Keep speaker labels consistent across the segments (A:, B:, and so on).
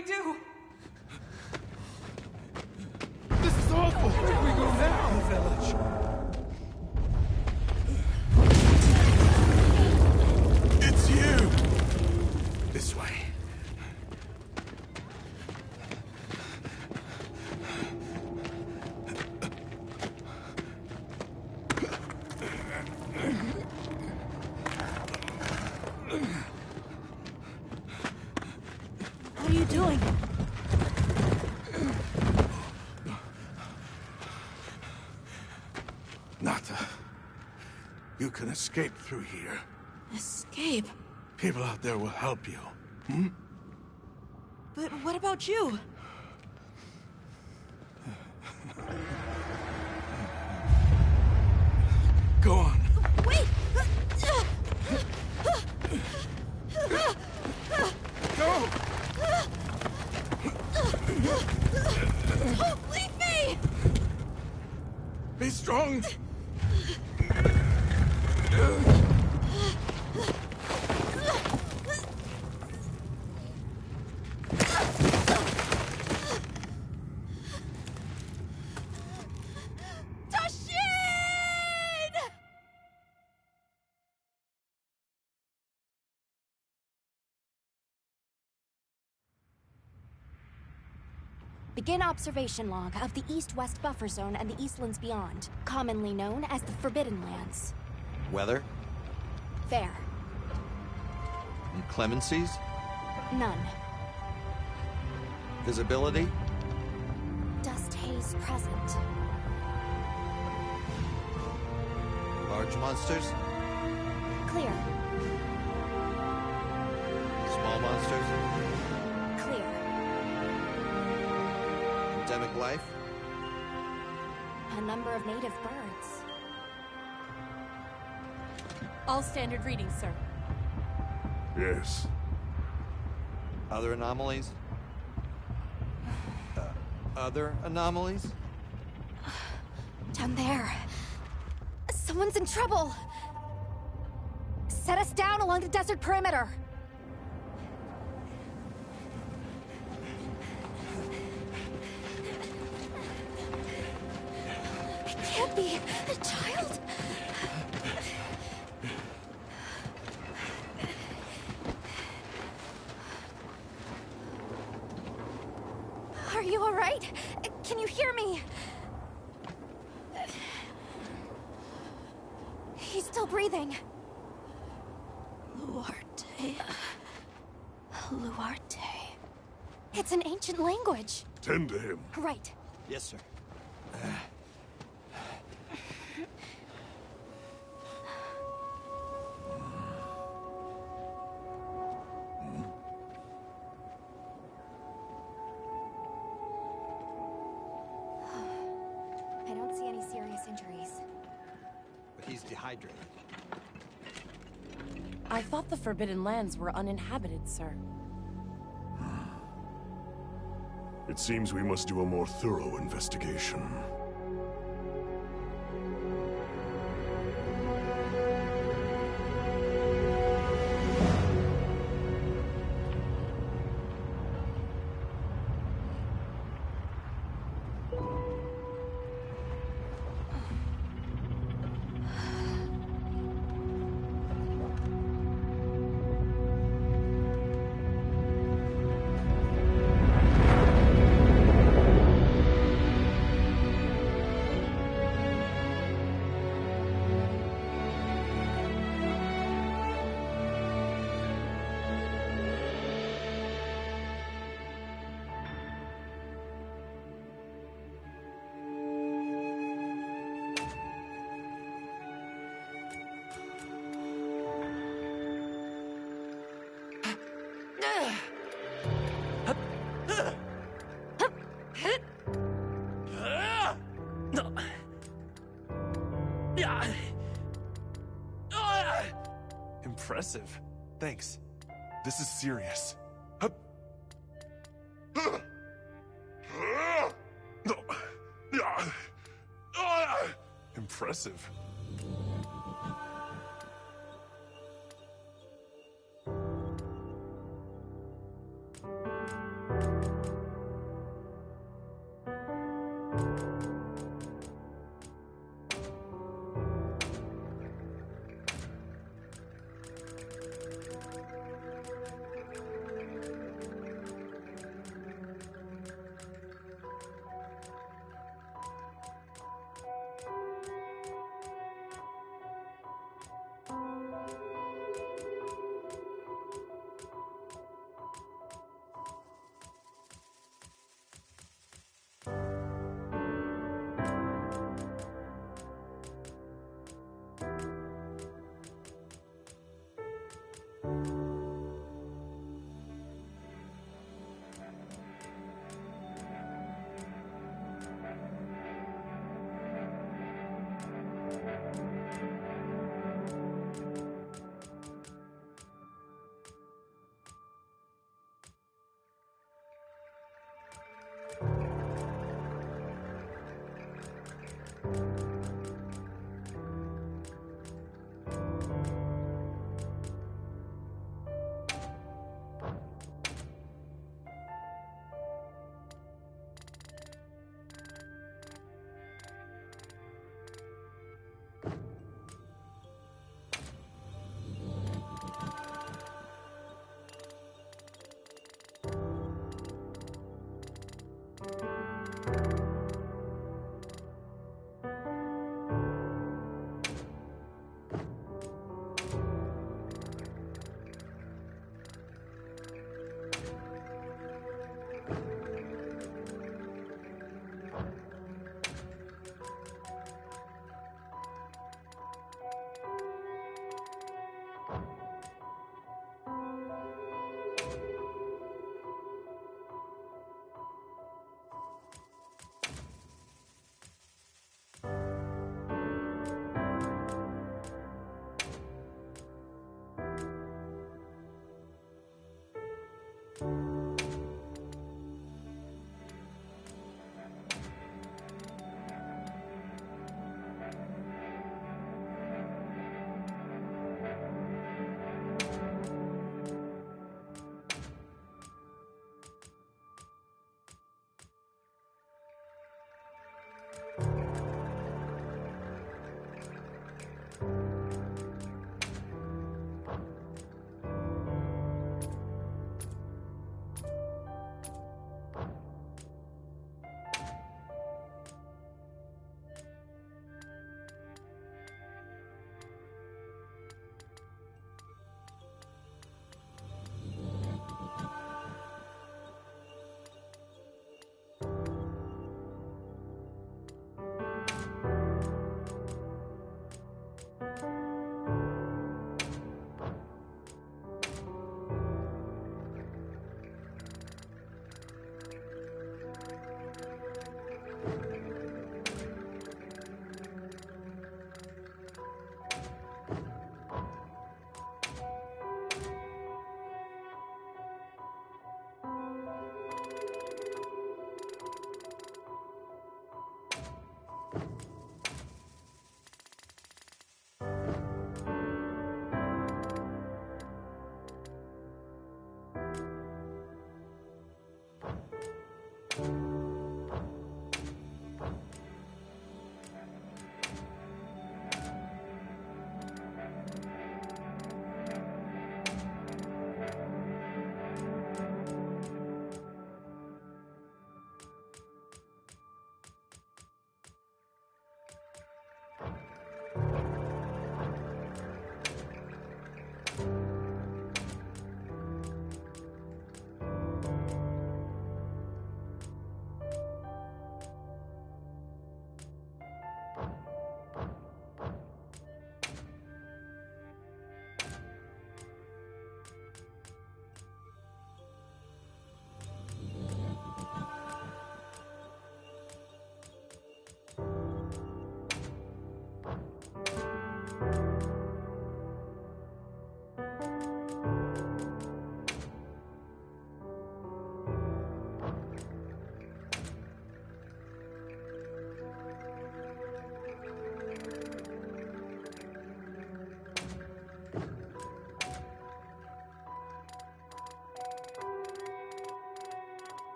A: we do?
B: This is awful! Where do we go now?
C: The village.
B: It's you! This way.
D: What are you doing?
B: Nata, you can escape through here.
D: Escape?
B: People out there will help you.
D: But what about you?
B: Go on.
D: Wait!
B: Go!
D: Don't leave me!
B: Be strong!
D: Tashin!
E: Begin observation log of the East-West buffer zone and the Eastlands beyond, commonly known as the Forbidden Lands.
C: Weather?
E: Fair.
C: Inclemencies?
E: None.
C: Visibility?
E: Dust haze present.
C: Large monsters?
E: Clear.
C: Small monsters?
E: Clear.
C: Endemic life?
E: A number of native birds.
D: All standard readings, sir.
B: Yes.
C: Other anomalies? Other anomalies?
E: Down there. Someone's in trouble. Set us down along the desert perimeter. It can't be a child. Are you all right? Can you hear me? He's still breathing.
D: Luarte.
E: Luarte. It's an ancient language.
B: Tend to him.
E: Right.
C: Yes, sir.
E: I don't see any serious injuries.
C: But he's dehydrated.
D: I thought the Forbidden Lands were uninhabited, sir.
B: It seems we must do a more thorough investigation.
F: Impressive. Thanks. This is serious. Impressive.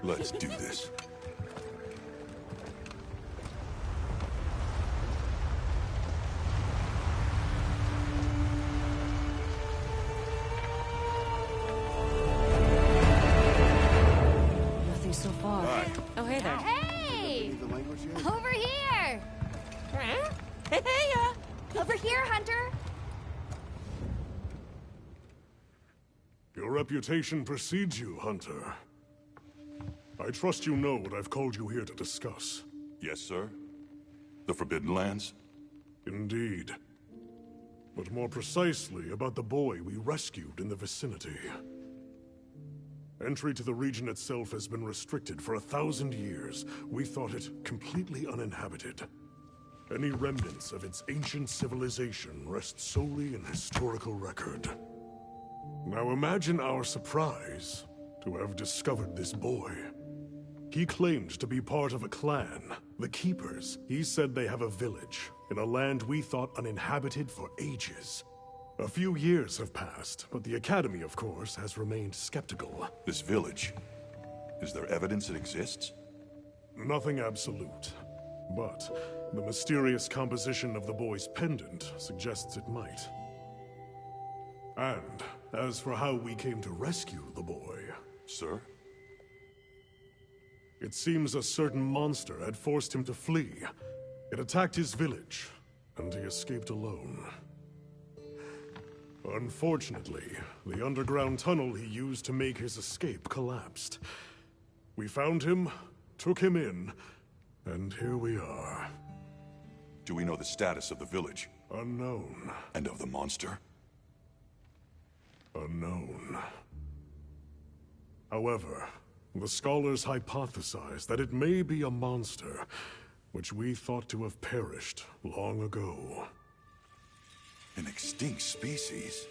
B: Let's do this.
D: Nothing so far.
B: Hi.
D: Oh, hey there.
E: Hey!
B: The language yet?
E: Over here!
D: Hey,
E: Over here, Hunter!
B: Your reputation precedes you, Hunter. I trust you know what I've called you here to discuss.
A: Yes, sir. The Forbidden Lands?
B: Indeed. But more precisely about the boy we rescued in the vicinity. Entry to the region itself has been restricted for 1,000 years. We thought it completely uninhabited. Any remnants of its ancient civilization rest solely in historical record. Now imagine our surprise to have discovered this boy. He claimed to be part of a clan, the Keepers. He said they have a village in a land we thought uninhabited for ages. A few years have passed, but the Academy, of course, has remained skeptical.
A: This village. Is there evidence it exists?
B: Nothing absolute, but the mysterious composition of the boy's pendant suggests it might. And as for how we came to rescue the boy,
A: Sir?
B: it seems a certain monster had forced him to flee. It attacked his village, and he escaped alone. Unfortunately, the underground tunnel he used to make his escape collapsed. We found him, took him in, and here we are.
A: Do we know the status of the village?
B: Unknown.
A: And of the monster?
B: Unknown. However, the scholars hypothesize that it may be a monster, which we thought to have perished long ago.
A: An extinct species?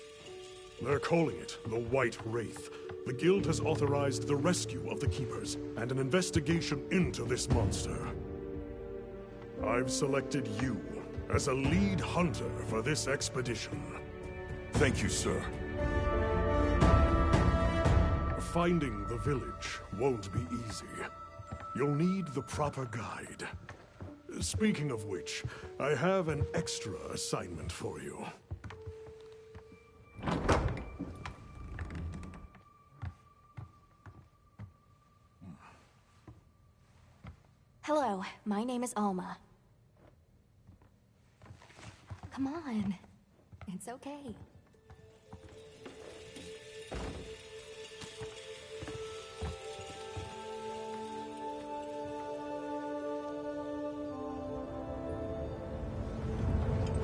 B: They're calling it the White Wraith. The Guild has authorized the rescue of the Keepers and an investigation into this monster. I've selected you as a lead hunter for this expedition.
A: Thank you, sir.
B: Finding the village won't be easy. You'll need the proper guide. Speaking of which, I have an extra assignment for you.
E: Hello, my name is Alma. Come on. It's okay.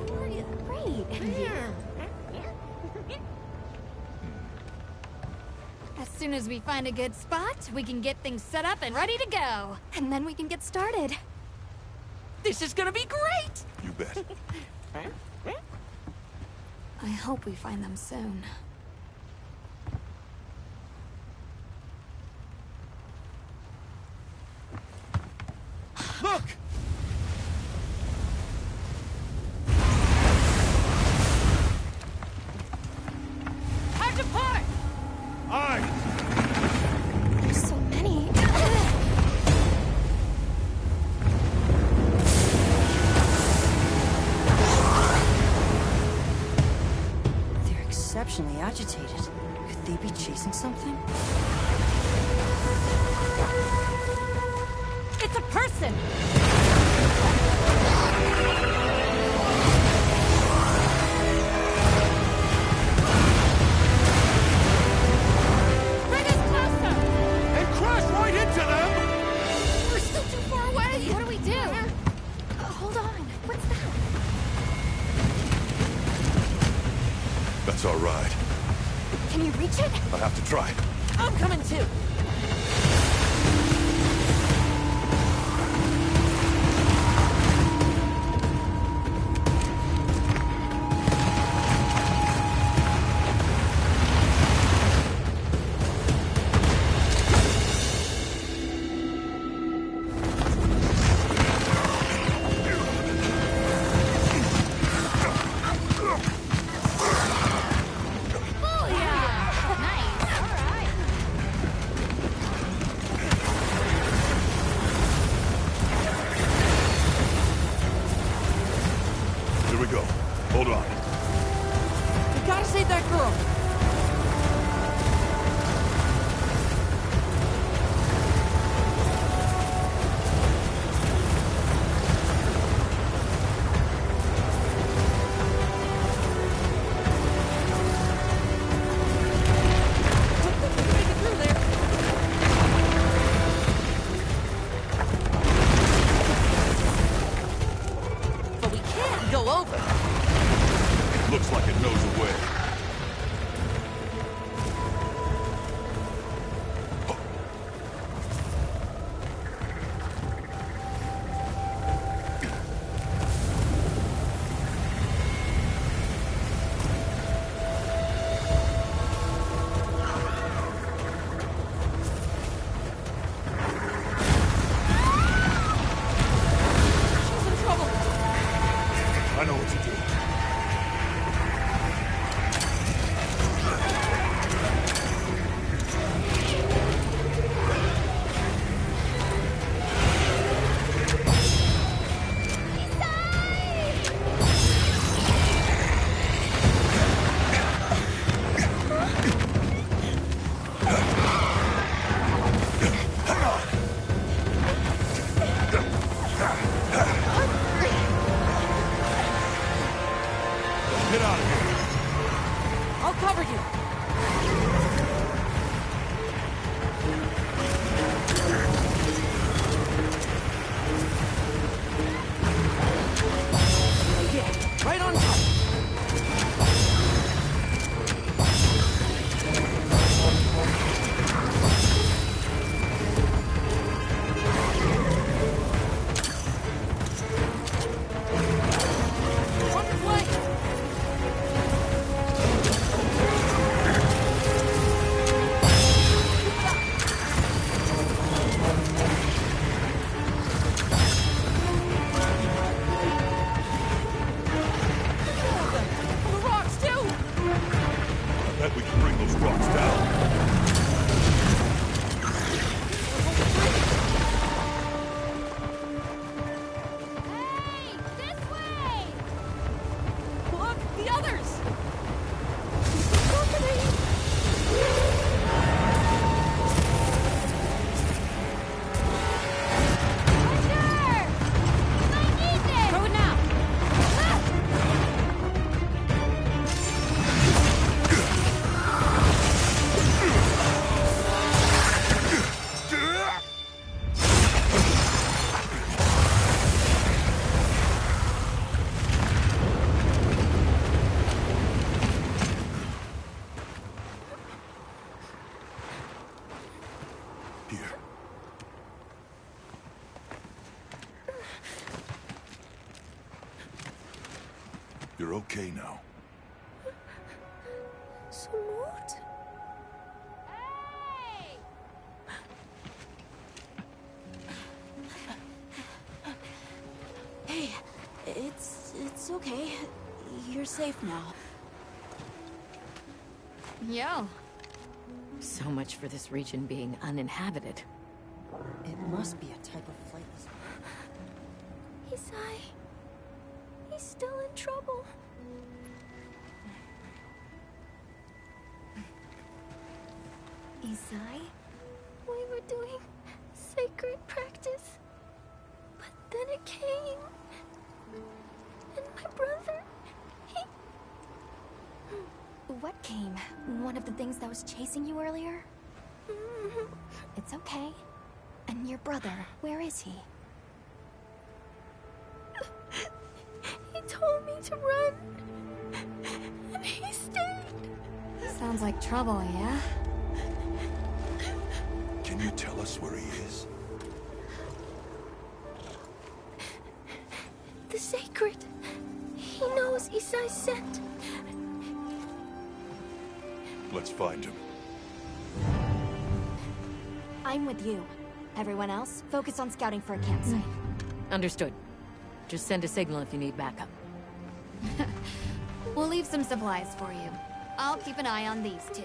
E: How are you? Great. And you?
G: As soon as we find a good spot, we can get things set up and ready to go.
E: And then we can get started.
D: This is gonna be great!
A: You bet.
G: I hope we find them soon.
F: Look!
D: Time to part!
F: Aye!
E: There's so many.
D: They're exceptionally agitated. Could they be chasing something? It's a person! Bring us closer!
F: And crash right into them!
G: We're still too far away!
E: What do we do? Hold on. What's that?
A: That's our ride.
E: Can you reach it?
A: I have to try.
D: I'm coming too!
G: Nice! Alright!
A: Here we go. Hold on.
D: We gotta save that girl.
A: Looks like it knows a way. I know what to do. Get out of here.
D: I'll cover you. Yeah, right on top. On your way. The rocks, too!
A: I bet we can bring those rocks down.
G: Hey, this way!
D: Look, the others!
G: Thunder! I need this!
D: Throw it now!
A: Here. You're okay now.
E: Sumut?
G: Hey!
D: Hey, it's okay. You're safe now.
G: Yo.
H: So much for this region being uninhabited.
D: It must be a type of flightless.
E: Isai. He's still in trouble. Isai? We were doing sacred practice. But then it came. And my brother, he...
G: What came? One of the things that was chasing you earlier? It's okay. And your brother, where is he?
E: He told me to run. And he stayed.
G: Sounds like trouble, yeah?
A: Can you tell us where he is?
E: The sacred. He knows Isai's scent.
A: Let's find him.
E: I'm with you. Everyone else, focus on scouting for a campsite.
H: Understood. Just send a signal if you need backup.
G: We'll leave some supplies for you. I'll keep an eye on these two.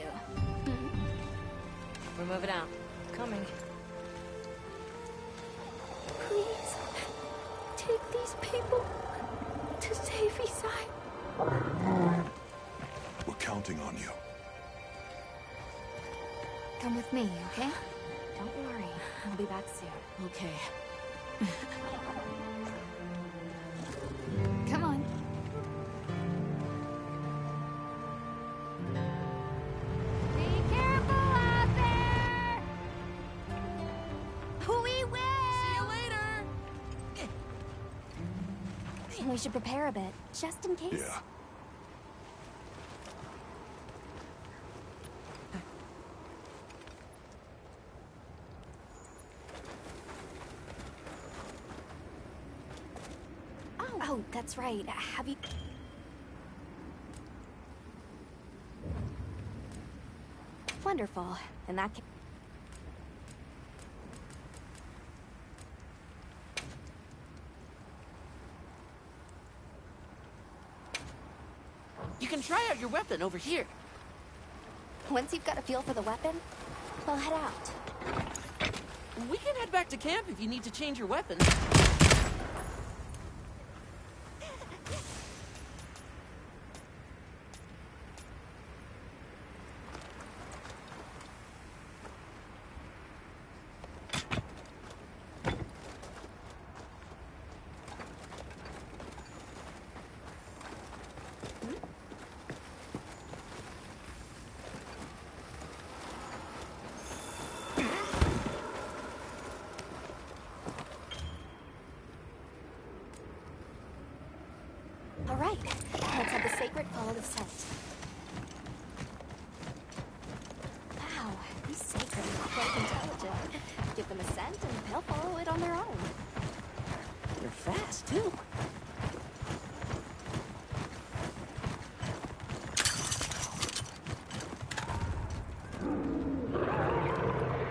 H: We're moving out.
D: Coming.
E: Please, take these people to save Isai.
G: time.
A: We're counting on you.
G: Come with me, okay? Don't worry. I'll be back soon.
H: Okay.
G: Come on. Be careful out there!
E: We will!
H: See you later!
E: We should prepare a bit, just in case.
A: Yeah.
E: Oh, that's right. Have you... Wonderful. In that case...
H: You can try out your weapon over here.
E: Once you've got a feel for the weapon, we'll head out.
H: We can head back to camp if you need to change your weapon.
E: All right, let's have the sacred follow the scent. Wow, these sacred are quite intelligent. Give them a scent and they'll follow it on their own.
H: You're fast, too.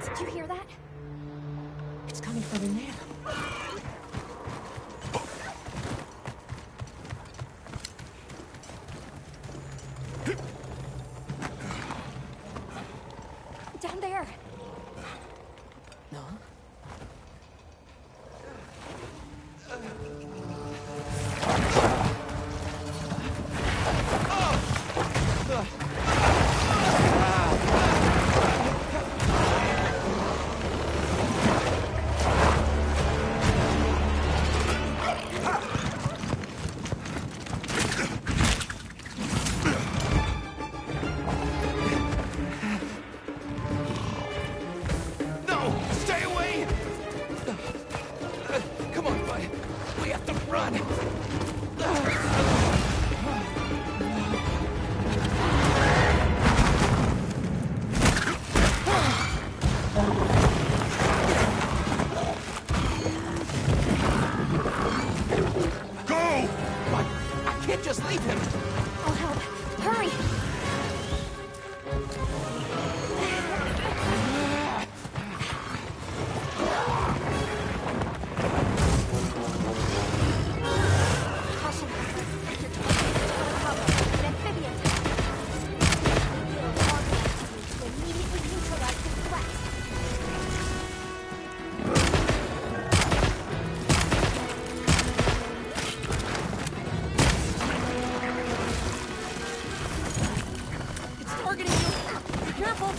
E: Did you hear that?
H: It's coming from in there.
E: Down there.
H: No?
I: No! Stay away! Come on, bud. We have to run.
A: Go!
I: But I can't just leave him.
E: I'll help. Hurry! Caution. You're cover. An amphibian type. It'll organize you to immediately neutralize the threat.
H: It's targeting you! Be careful!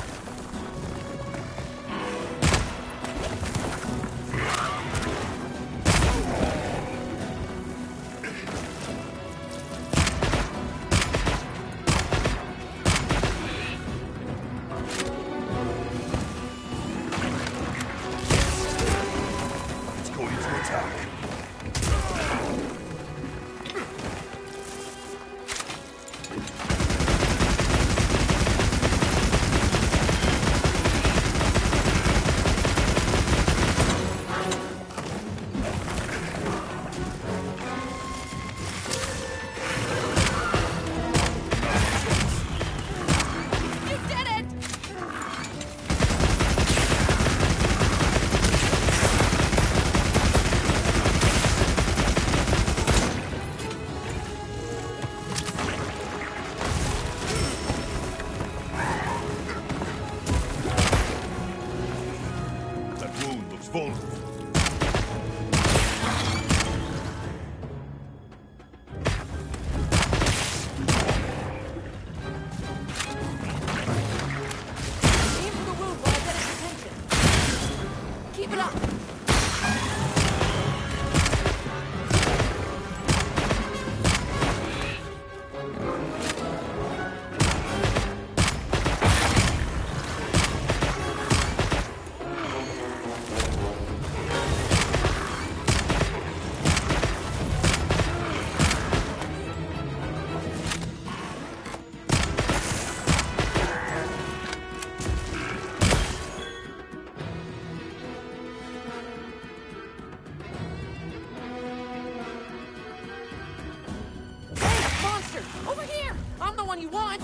I: one you want!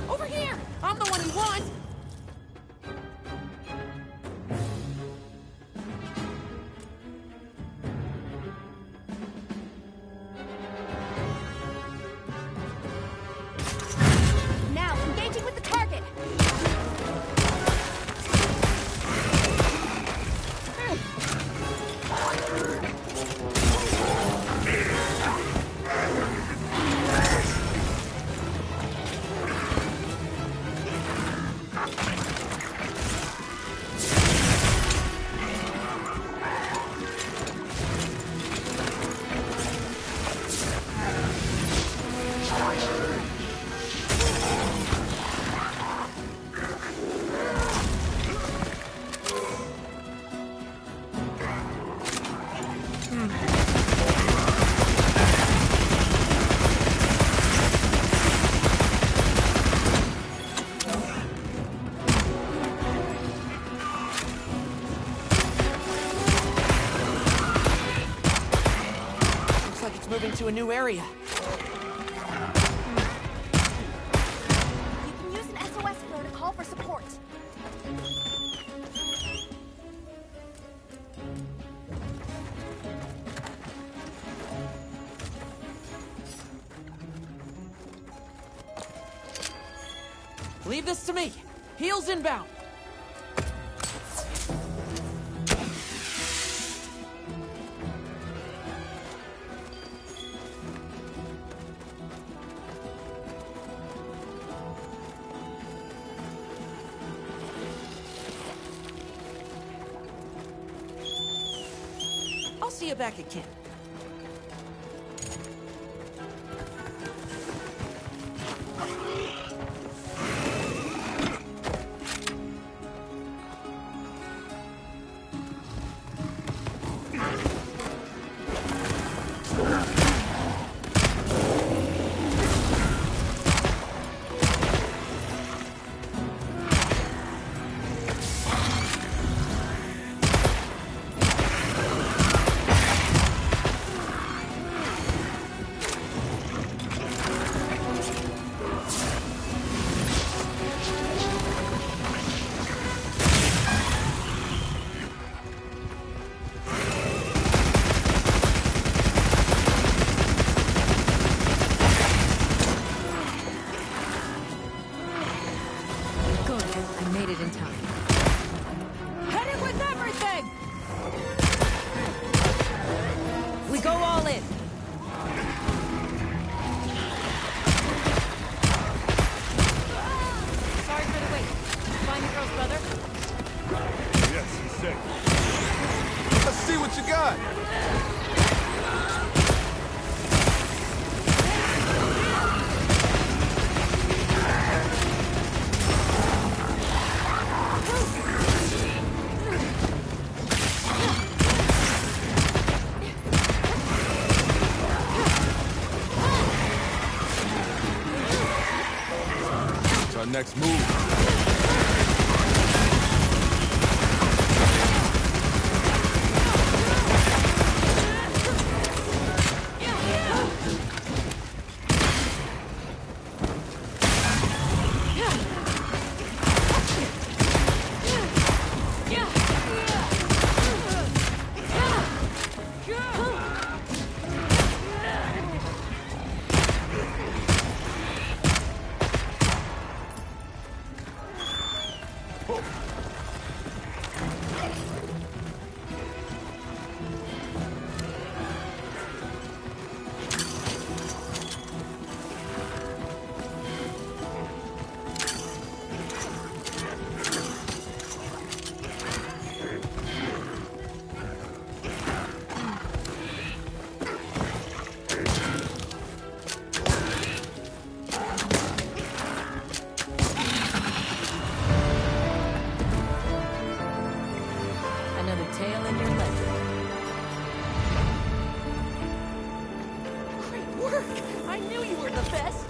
I: Over here! I'm the one you want!
E: Now, engaging with the target!
I: Moving to a new area.
E: You can use an SOS flare to call for support.
I: Leave this to me. Heels inbound. See you back at camp.
F: Next move.
H: another tale in your ledger.
I: Great work! I knew you were the best!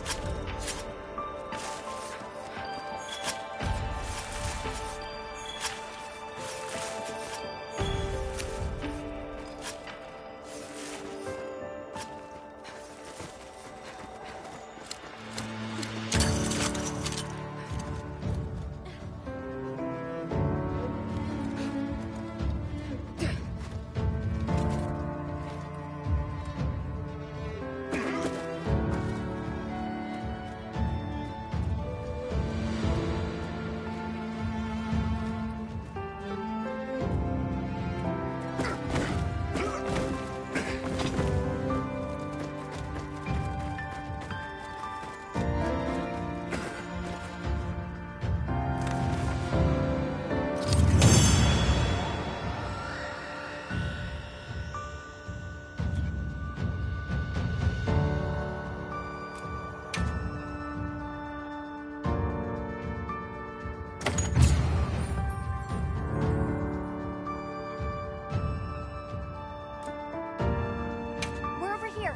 E: We're over here.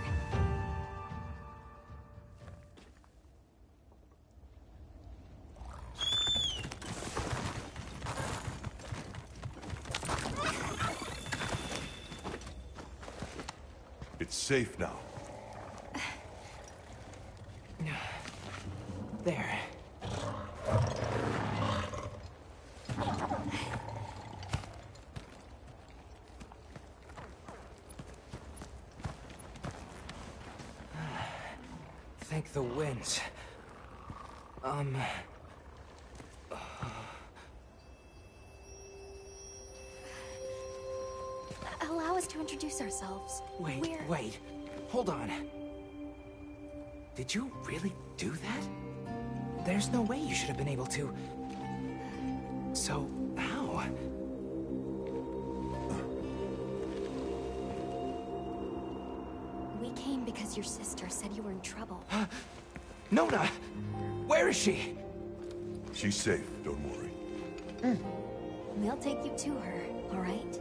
A: It's safe now.
J: There. Thank the winds.
E: Allow us to introduce ourselves.
J: Wait. Hold on. Did you really do that? There's no way you should have been able to. So, how?
E: We came because your sister said you were in trouble.
J: Nona! Where is she?
A: She's safe, don't worry.
E: We'll take you to her, all right?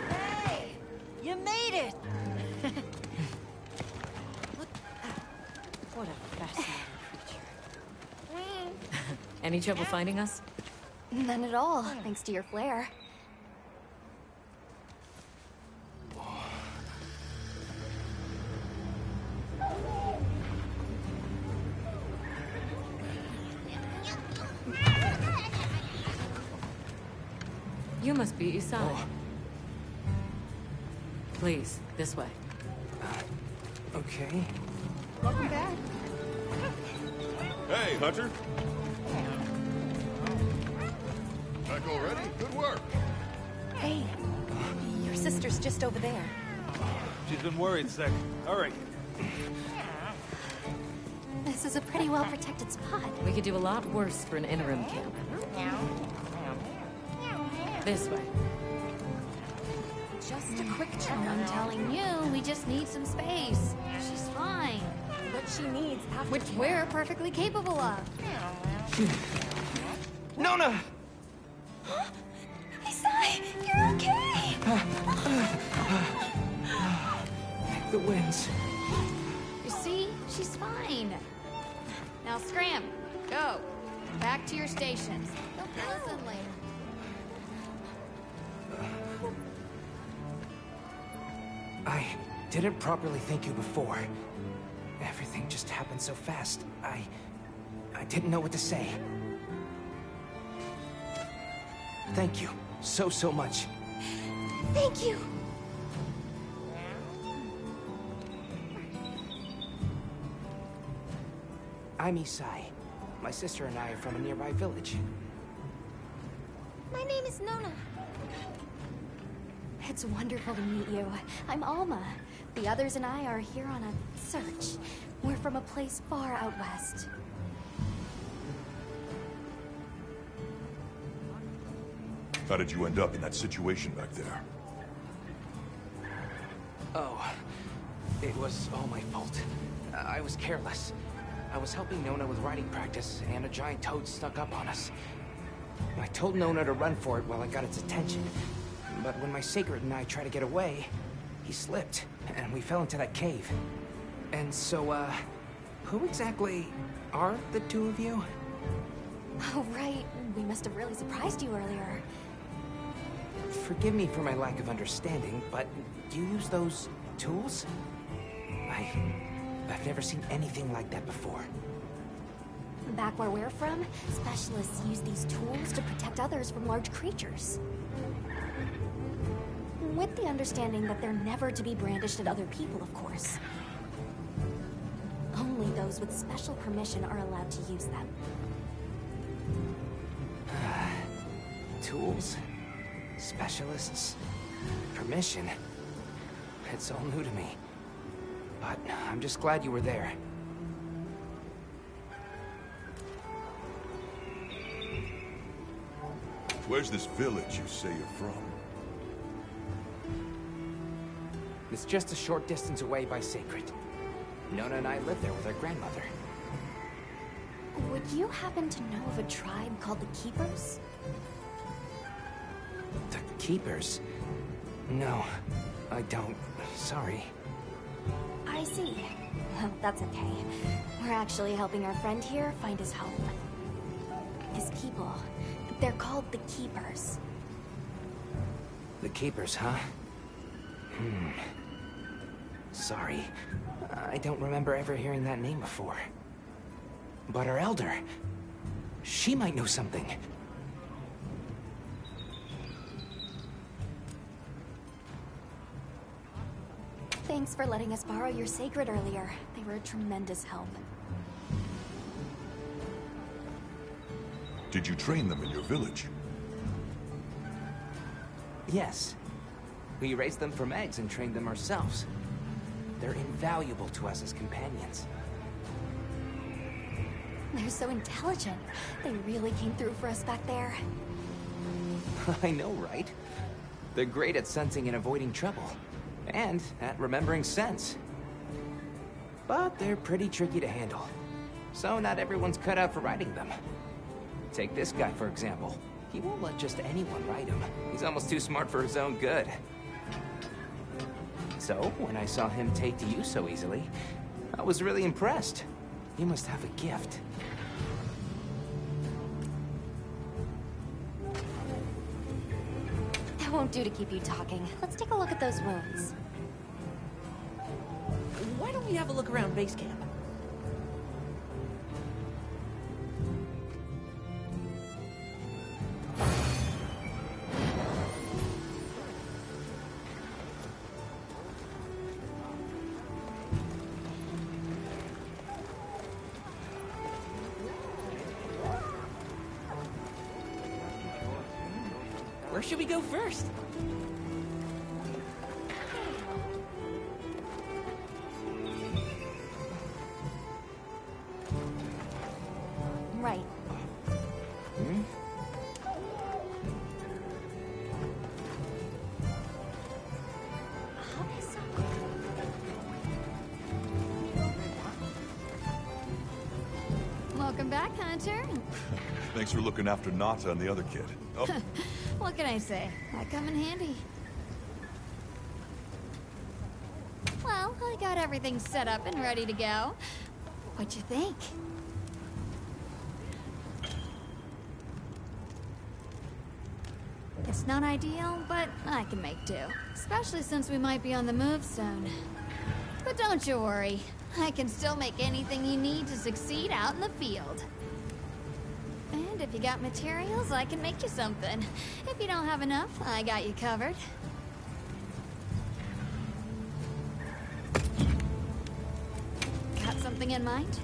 E: Hey! You made it!
D: What a fascinating creature.
H: Any trouble finding us?
E: None at all, thanks to your flair.
H: You must be Isai. Please, this way.
J: Okay.
D: Welcome back.
A: Hey, Hunter. Back already? Good work.
D: Hey, your sister's just over there.
K: She's been worried sick. All right.
E: This is a pretty well-protected spot.
H: We could do a lot worse for an interim camp. This way.
G: Just a quick check. I'm telling you, we just need some space. She's fine.
D: What she needs after
G: Which we're perfectly capable of.
J: Nona!
E: Isai, you're okay!
J: Thank the winds.
G: You see? She's fine. Now scram. Go. Back to your stations. Listen later.
J: I didn't properly thank you before. Everything just happened so fast. I didn't know what to say. Thank you so much.
E: Thank you!
J: I'm Isai. My sister and I are from a nearby village.
E: My name is Nona. It's wonderful to meet you. I'm Alma. The others and I are here on a search. We're from a place far out west.
A: How did you end up in that situation back there?
J: Oh, it was all my fault. I was careless. I was helping Nona with riding practice, and a giant toad snuck up on us. I told Nona to run for it while I got its attention, but when my Sacred and I tried to get away, he slipped, and we fell into that cave. And so, who exactly are the two of you?
E: Oh, right. We must have really surprised you earlier.
J: Forgive me for my lack of understanding, but do you use those tools? I've never seen anything like that before.
E: Back where we're from, specialists use these tools to protect others from large creatures. With the understanding that they're never to be brandished at other people, of course. Only those with special permission are allowed to use them.
J: Tools? Specialists? Permission? It's all new to me. But I'm just glad you were there.
A: Where's this village you say you're from?
J: It's just a short distance away by Sacred. Nona and I live there with our grandmother.
E: Would you happen to know of a tribe called the Keepers?
J: The Keepers? No, I don't. Sorry.
E: I see. Well, that's okay. We're actually helping our friend here find his home. His people. They're called the Keepers.
J: The Keepers, huh? Sorry. I don't remember ever hearing that name before. But our elder... she might know something.
E: Thanks for letting us borrow your Sacred earlier. They were a tremendous help.
A: Did you train them in your village?
J: Yes. We raised them from eggs and trained them ourselves. They're invaluable to us as companions.
E: They're so intelligent. They really came through for us back there.
J: I know, right? They're great at sensing and avoiding trouble. And at remembering scents. But they're pretty tricky to handle. So not everyone's cut out for riding them. Take this guy, for example. He won't let just anyone ride him. He's almost too smart for his own good. So, when I saw him take to you so easily, I was really impressed. You must have a gift.
E: That won't do to keep you talking. Let's take a look at those wounds.
I: Why don't we have a look around base camp? Where should we go first?
E: Right.
G: Welcome back, Hunter.
A: Thanks for looking after Nata and the other kid. Oh,
G: What can I say? I come in handy. Well, I got everything set up and ready to go. What'd you think? It's not ideal, but I can make do. Especially since we might be on the move soon. But don't you worry. I can still make anything you need to succeed out in the field. And if you got materials, I can make you something. If you don't have enough, I got you covered. Got something in mind?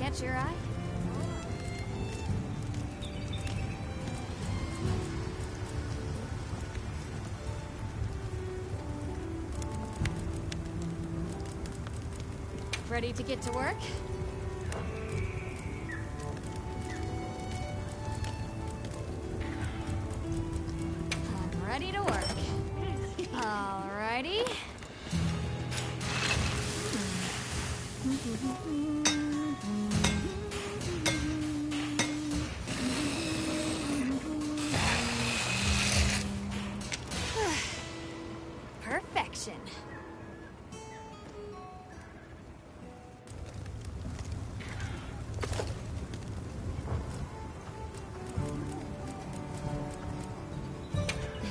G: catch your eye? Ready to get to work? I'm ready to work. Alrighty. Perfection.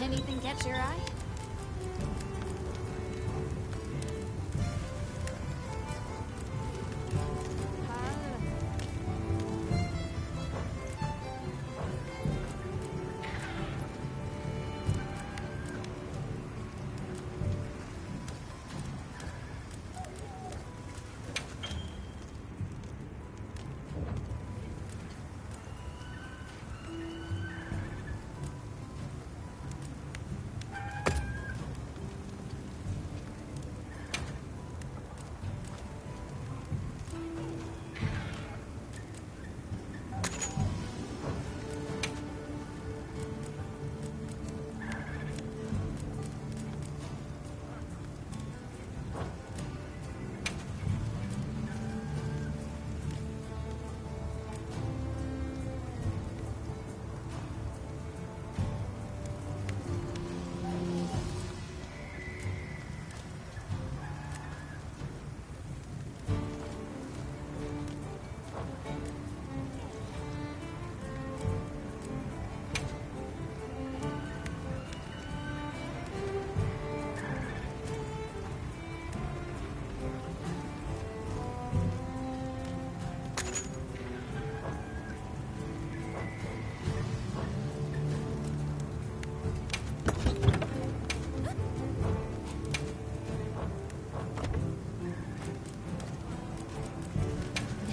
G: Anything catch your eye?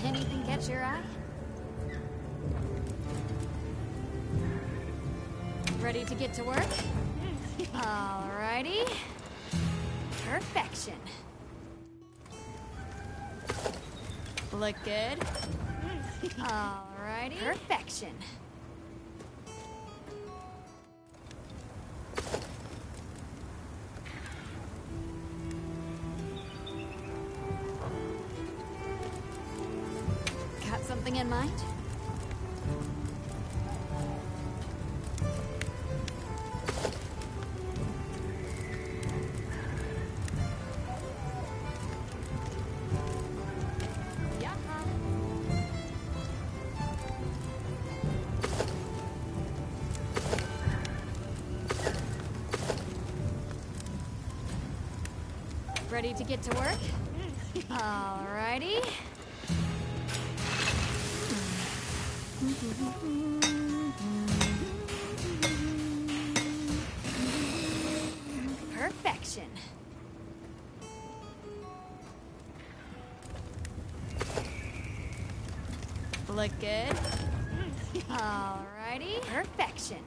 G: Anything catch your eye? Ready to get to work? Alrighty. Perfection. Look good? Alrighty. Perfection. Got something in mind? Ready to get to work? Alrighty. Perfection. Look good? Alrighty. Perfection.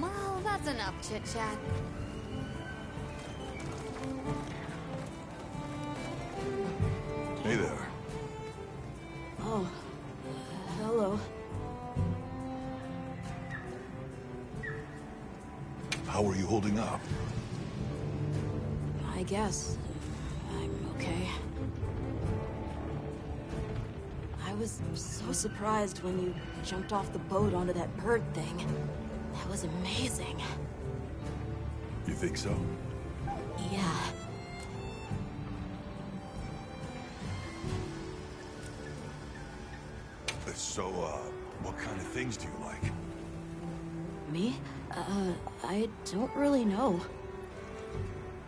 G: Well, that's enough chit-chat.
A: Hey there.
D: Oh, hello.
A: How are you holding up?
D: I guess I'm okay. I was so surprised when you jumped off the boat onto that bird thing. That was amazing.
A: You think so?
D: Yeah.
A: So, what kind of things do you like?
D: Me? I don't really know.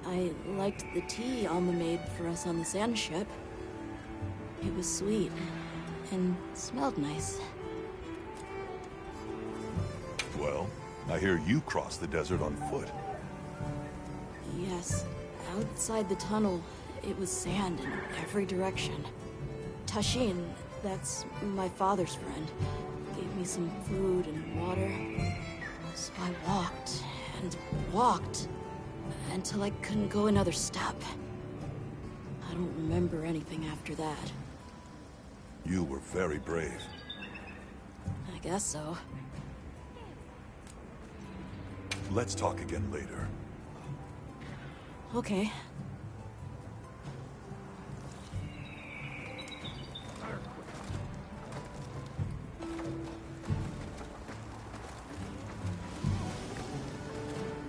D: I liked the tea Alma made for us on the sand ship. It was sweet, and smelled nice.
A: Well, I hear you crossed the desert on foot.
D: Yes. Outside the tunnel, it was sand in every direction. Tashin, that's my father's friend, gave me some food and water. So I walked, and walked, until I couldn't go another step. I don't remember anything after that.
A: You were very brave.
D: I guess so.
A: Let's talk again later.
D: Okay.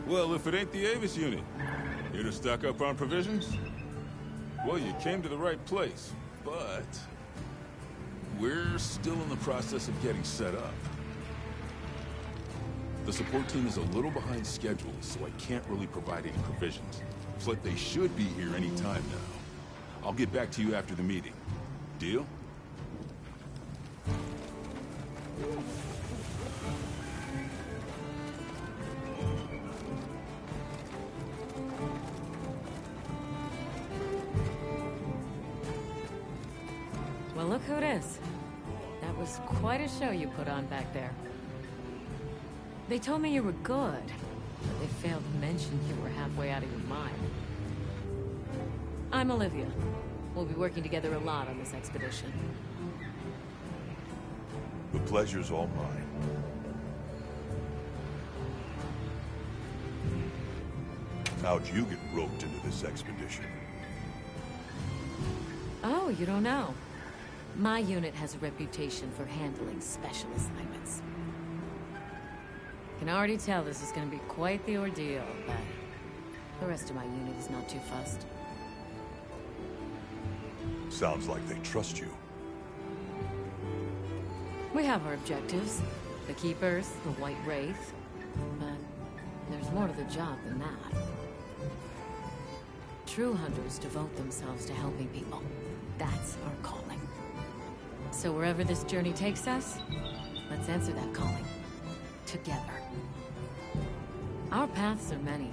L: Well, if it ain't the Avis unit, here to stock up on provisions? Well, you came to the right place, but we're still in the process of getting set up. The support team is a little behind schedule, so I can't really provide any provisions. But they should be here any time now. I'll get back to you after the meeting. Deal?
H: Well, look who it is. That was quite a show you put on back there. They told me you were good, but they failed to mention you were halfway out of your mind. I'm Olivia. We'll be working together a lot on this expedition.
A: The pleasure's all mine. How'd you get roped into this expedition?
H: Oh, you don't know? My unit has a reputation for handling special assignments. Can already tell this is going to be quite the ordeal, but the rest of my unit is not too fussed.
A: Sounds like they trust you.
H: We have our objectives. The Keepers, the White Wraith. But there's more to the job than that. True hunters devote themselves to helping people. That's our calling. So wherever this journey takes us, let's answer that calling. Together. Our paths are many,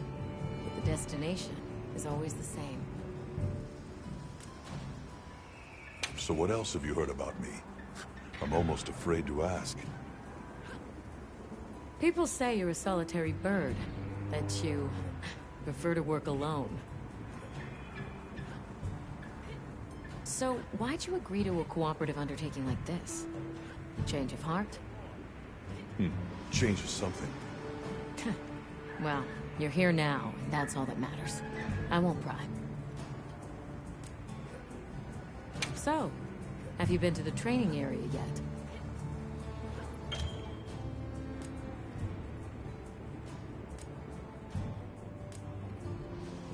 H: but the destination is always the same.
A: So what else have you heard about me? I'm almost afraid to ask.
H: People say you're a solitary bird, that you prefer to work alone. So why'd you agree to a cooperative undertaking like this? Change of heart?
A: Changes something.
H: Well, you're here now, and that's all that matters. I won't pry. So, have you been to the training area yet?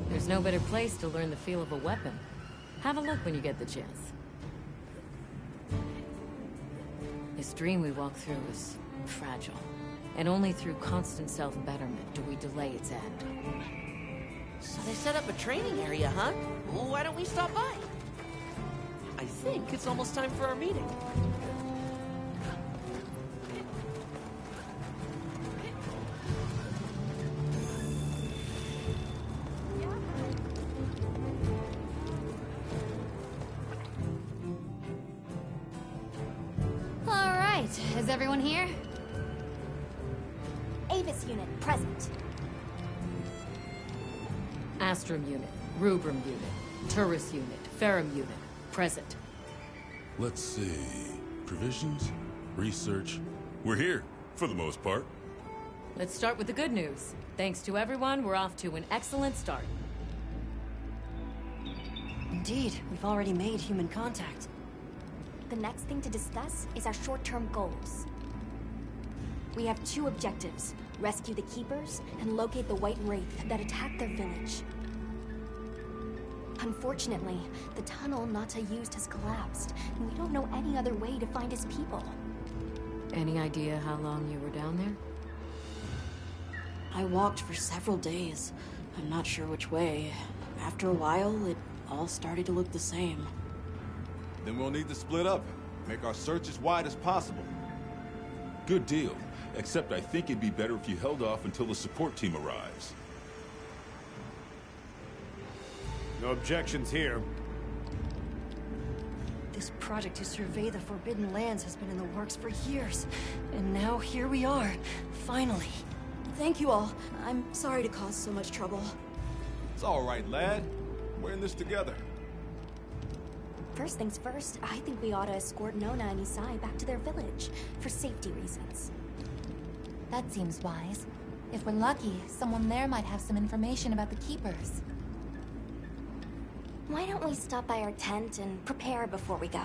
H: There's no better place to learn the feel of a weapon. Have a look when you get the chance. This dream we walk through is fragile. And only through constant self-betterment do we delay its end.
I: So they set up a training area, huh? Well, why don't we stop by? I think it's almost time for our meeting.
G: All right, is everyone here?
E: Avis unit, present.
H: Astrum unit, Rubrum unit, Turris unit, Ferrum unit, present.
L: Let's see. Provisions? Research? We're here, for the most part.
H: Let's start with the good news. Thanks to everyone, we're off to an excellent start.
M: Indeed, we've already made human contact.
E: The next thing to discuss is our short-term goals. We have two objectives: rescue the Keepers and locate the White Wraith that attacked their village. Unfortunately, the tunnel Nata used has collapsed, and we don't know any other way to find his people.
H: Any idea how long you were down there?
D: I walked for several days. I'm not sure which way. After a while, it all started to look the same.
K: Then we'll need to split up. Make our search as wide as possible.
L: Good deal. Except I think it'd be better if you held off until the support team arrives.
K: No objections here.
M: This project to survey the Forbidden Lands has been in the works for years. And now here we are, finally.
D: Thank you all. I'm sorry to cause so much trouble.
K: It's all right, lad. We're in this together.
E: First things first, I think we ought to escort Nona and Isai back to their village, for safety reasons.
N: That seems wise. If we're lucky, someone there might have some information about the Keepers.
E: Why don't we stop by our tent and prepare before we go?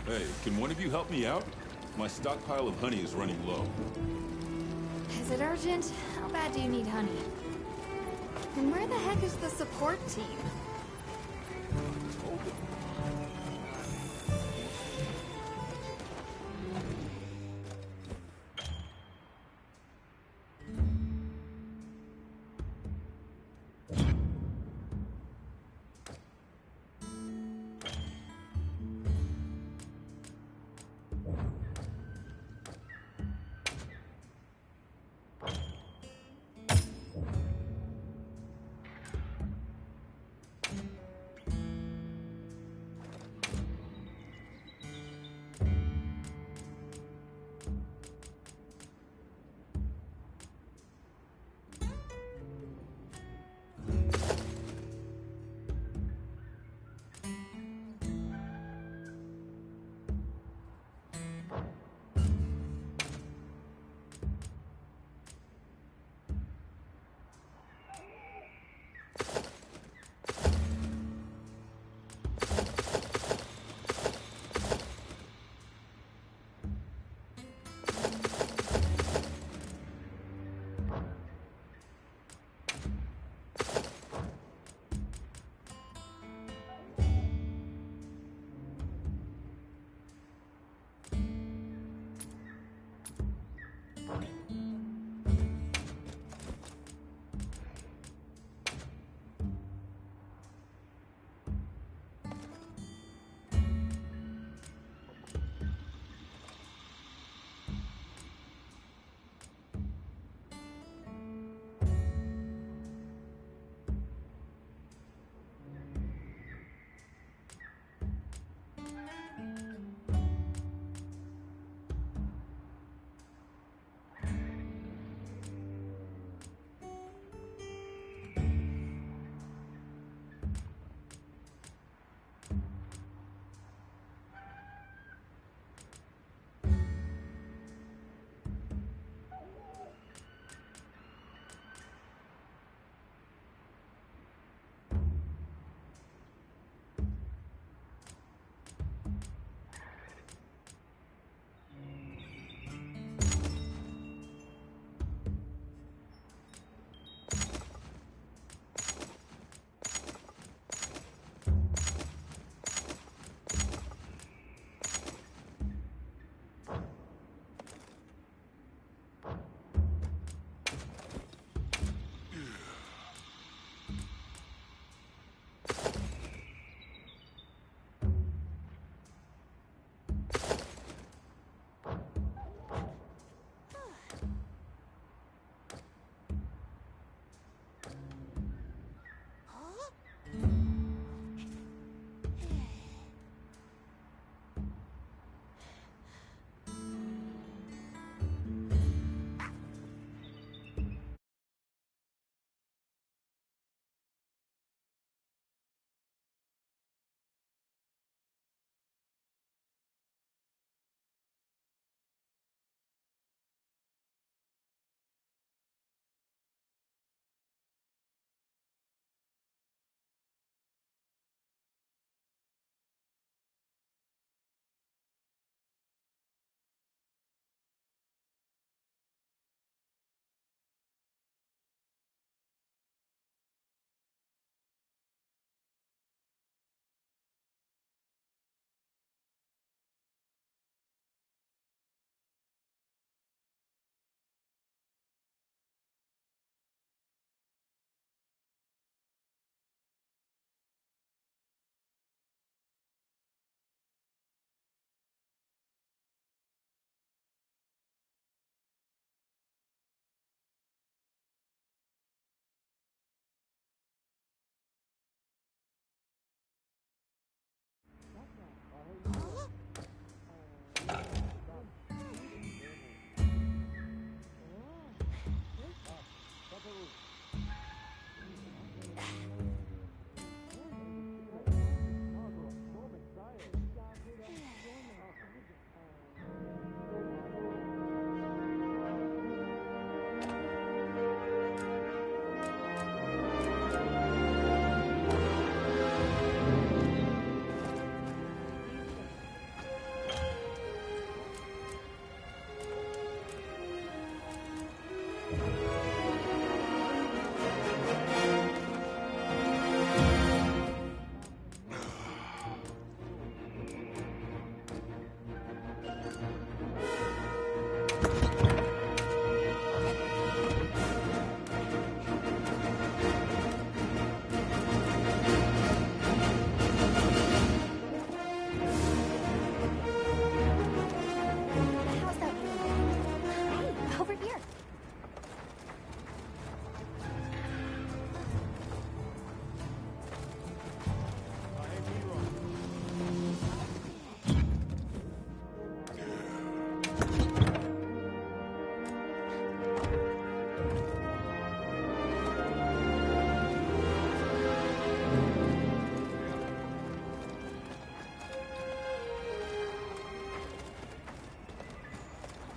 L: Hey, can one of you help me out? My stockpile of honey is running low.
G: Is it urgent? How bad do you need honey? And where the heck is the support team?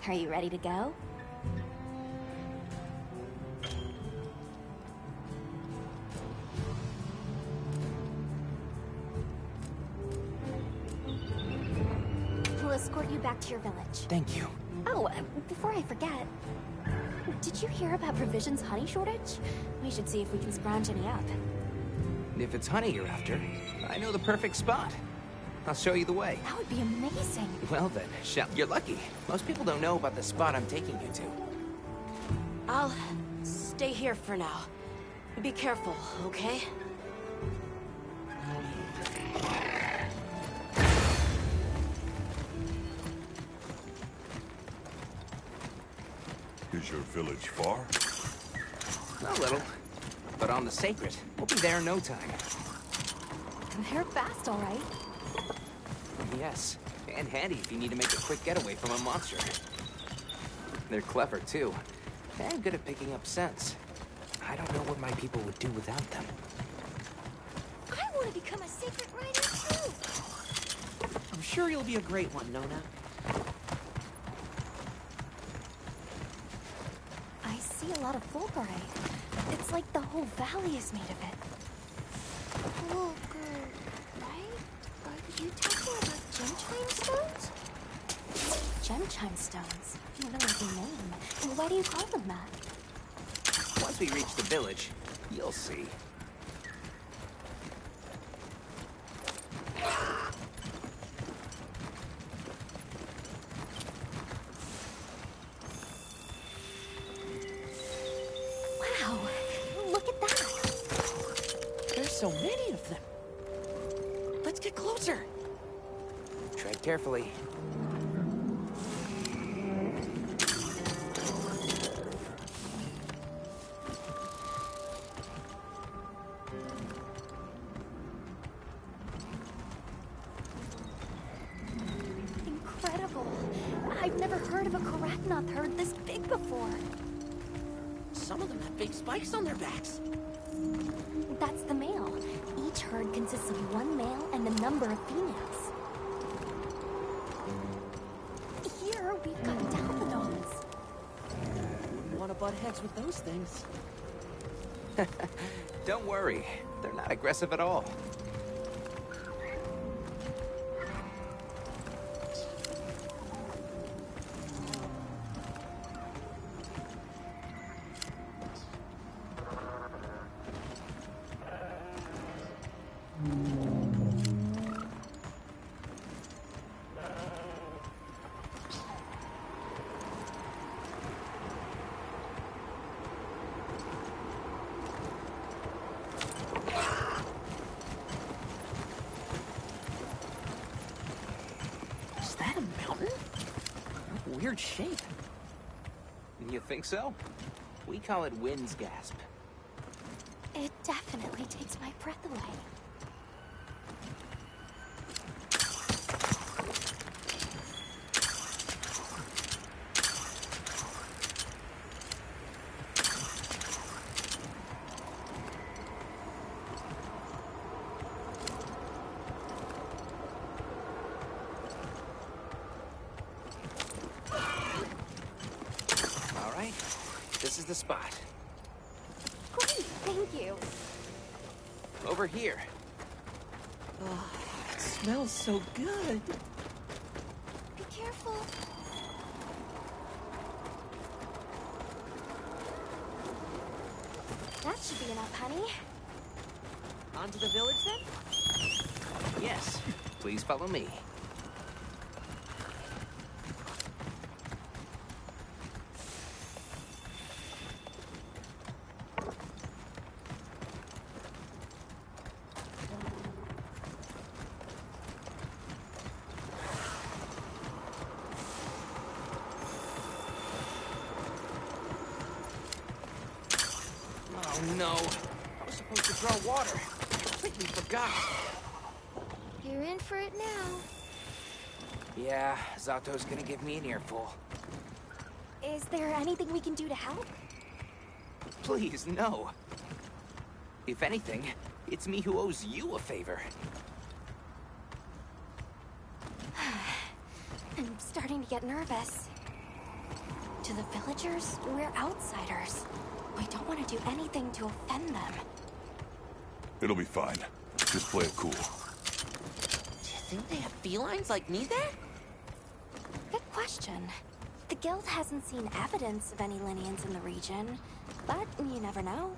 E: Are you ready to go? We'll escort you back to your village.
J: Thank you.
E: Oh, before I forget, did you hear about Provision's honey shortage? We should see if we can scrounge any up.
J: If it's honey you're after, I know the perfect spot. I'll show you the way.
E: That would be amazing.
J: Well then, you're lucky. Most people don't know about the spot I'm taking you to.
D: I'll stay here for now. Be careful, okay?
A: Is your village far?
J: A little. But on the Sacred, we'll be there in no time.
E: They're fast, all right.
J: Yes, and handy if you need to make a quick getaway from a monster. They're clever, too, and good at picking up scents. I don't know what my people would do without them.
E: I want to become a Sacred Rider, too!
I: I'm sure you'll be a great one, Nona.
E: I see a lot of fulgurite. It's like the whole valley is made of it. Fulgurite, right? Are you talking about Gemchime stones? Gemchime stones? What a lovely name. Why do you call them that?
J: Once we reach the village, you'll see.
E: Wow, look at that.
I: There's so many of them. Let's get closer.
J: Tread carefully.
E: Incredible. I've never heard of a Karaknoth herd this big before.
I: Some of them have big spikes on their backs.
E: That's the male. Each herd consists of one male and a number of females. Here, we've got Dalphodons.
I: Wouldn't want to butt heads with those things.
J: Don't worry, they're not aggressive at all.
I: Is that a mountain? What a weird shape.
J: You think so? We call it Wind's Gasp.
E: It definitely takes my breath away.
J: All right, this is the spot.
E: Great, thank you.
J: Over here.
I: Oh, it smells so good.
E: Be careful. That should be enough, honey.
I: On to the village, then?
J: Yes, please follow me. Oh no, I was supposed to draw water. I completely forgot.
E: You're in for it now.
J: Yeah, Zato's gonna give me an earful.
E: Is there anything we can do to help?
J: Please, no. If anything, it's me who owes you a favor.
E: I'm starting to get nervous. To the villagers, we're outsiders. We don't want to do anything to offend them.
A: It'll be fine. Just play it cool.
I: Do you think they have felines like me there?
E: Good question. The guild hasn't seen evidence of any Linians in the region, but you never know.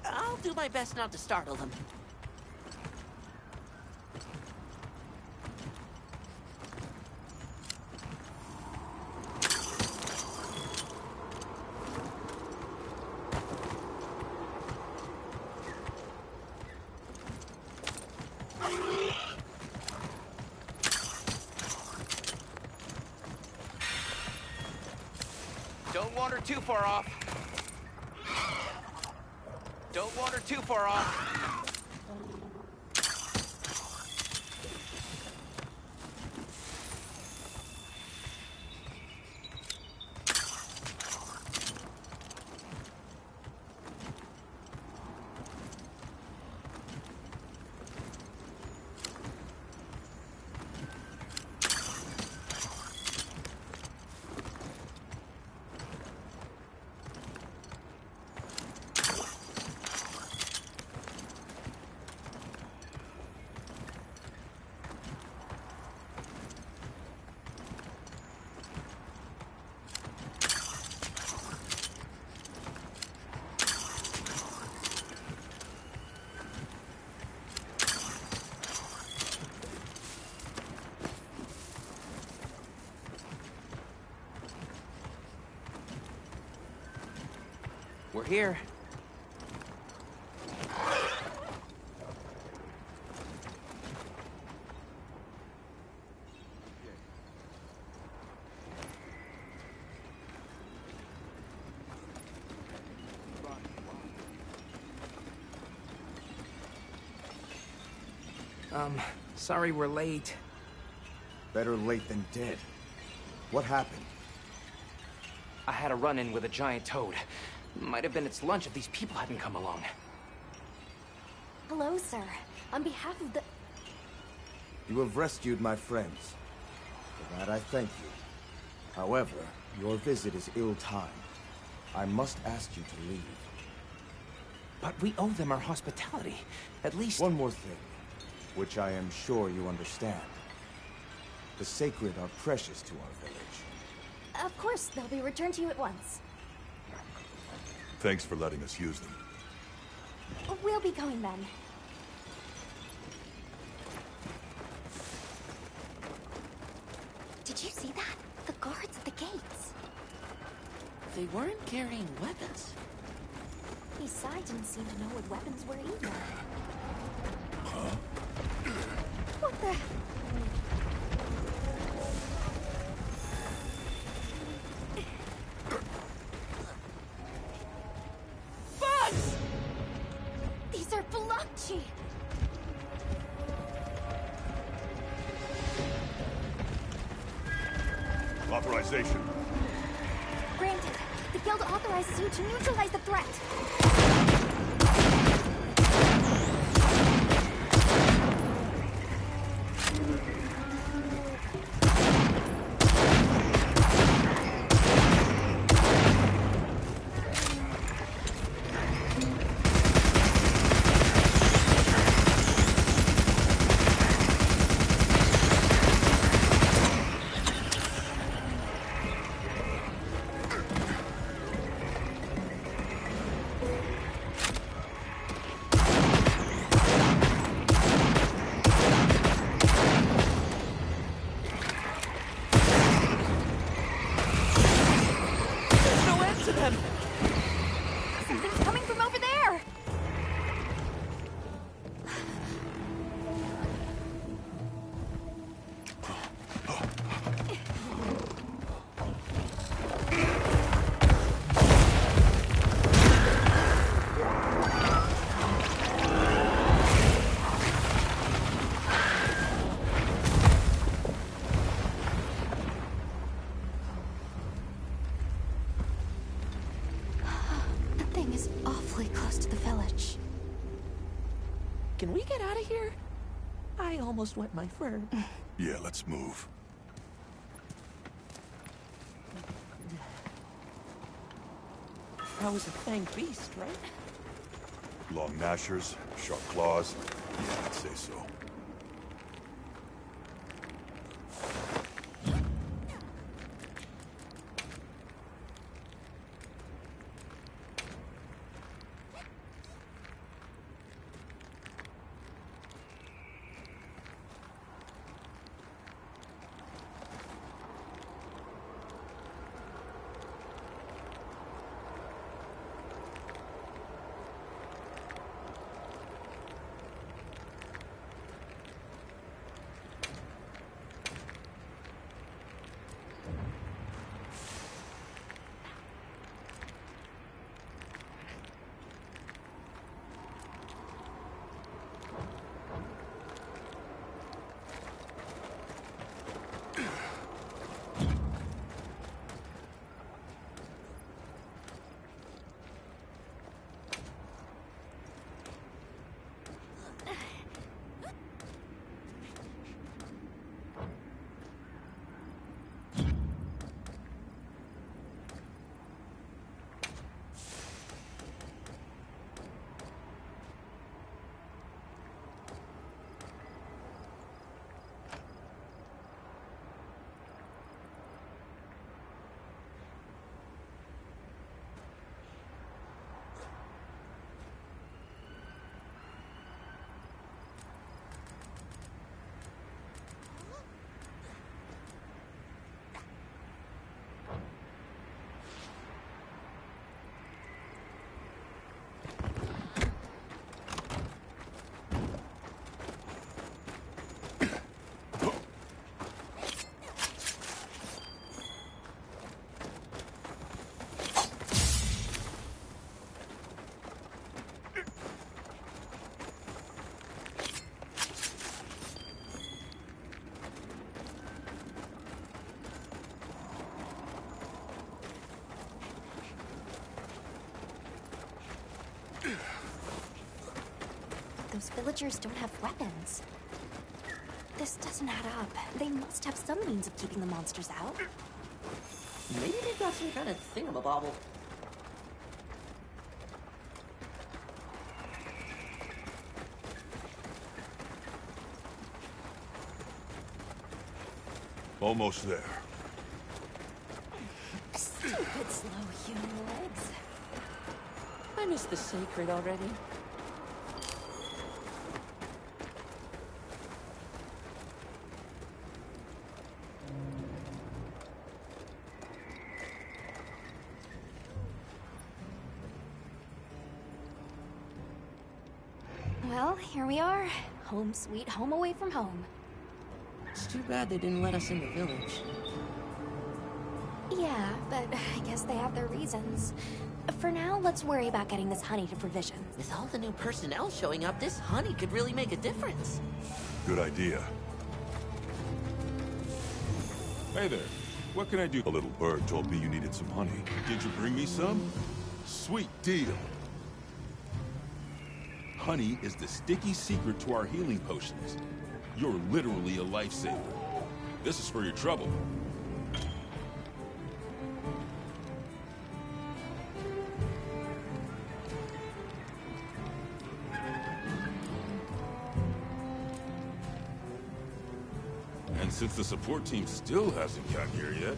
I: I'll do my best not to startle them.
J: Don't wander too far off. Don't wander too far off. We're here. Sorry we're late.
O: Better late than dead. What happened?
J: I had a run-in with a giant toad. Might have been its lunch if these people hadn't come along.
E: Hello, sir. On behalf of the...
O: You have rescued my friends. For that I thank you. However, your visit is ill-timed. I must ask you to leave.
J: But we owe them our hospitality. At least...
O: One more thing, which I am sure you understand. The sacred are precious to our village.
E: Of course, they'll be returned to you at once.
A: Thanks for letting us use them.
E: We'll be going then. Did you see that? The guards at the gates.
I: They weren't carrying weapons.
E: Isai didn't seem to know what weapons were either.
A: Huh?
E: What the...
I: Bugs!
E: These are Phylakchi!
A: Authorization.
E: Granted, the guild authorizes you to neutralize the threat. Something's coming from over there!
I: Can we get out of here? I almost wet my fur.
A: Yeah, let's move.
I: That was a fanged beast, right?
A: Long gnashers, sharp claws. Yeah, I'd say so.
E: Those villagers don't have weapons. This doesn't add up. They must have some means of keeping the monsters out.
I: Maybe they've got some kind of thingamabobble.
A: Almost there.
E: Stupid slow human legs.
I: I miss the sacred already.
E: Well, here we are. Home sweet home away from home.
I: It's too bad they didn't let us in the village.
E: Yeah, but I guess they have their reasons. For now, let's worry about getting this honey to provisions.
I: With all the new personnel showing up, this honey could really make a difference.
A: Good idea.
L: Hey there. What can I do?
A: A little bird told me you needed some honey.
L: Did you bring me some? Sweet deal. Honey is the sticky secret to our healing potions. You're literally a lifesaver. This is for your trouble. And since the support team still hasn't gotten here yet,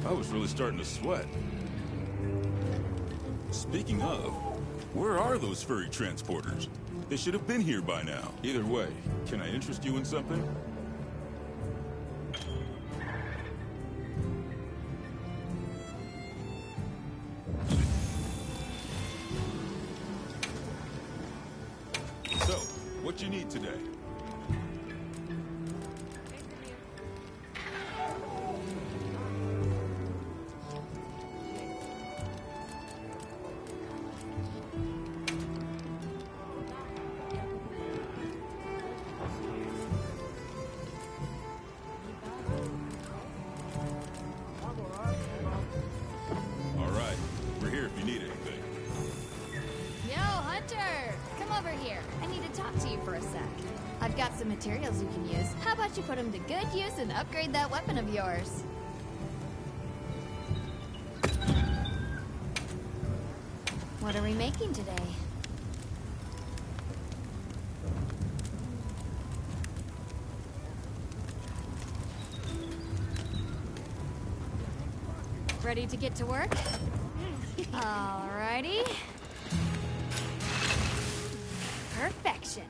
L: I was really starting to sweat. Speaking of, where are those furry transporters? They should have been here by now. Either way, can I interest you in something? So, what you need today?
G: Materials you can use. How about you put them to good use and upgrade that weapon of yours? What are we making today? Ready to get to work? Alrighty. Perfection.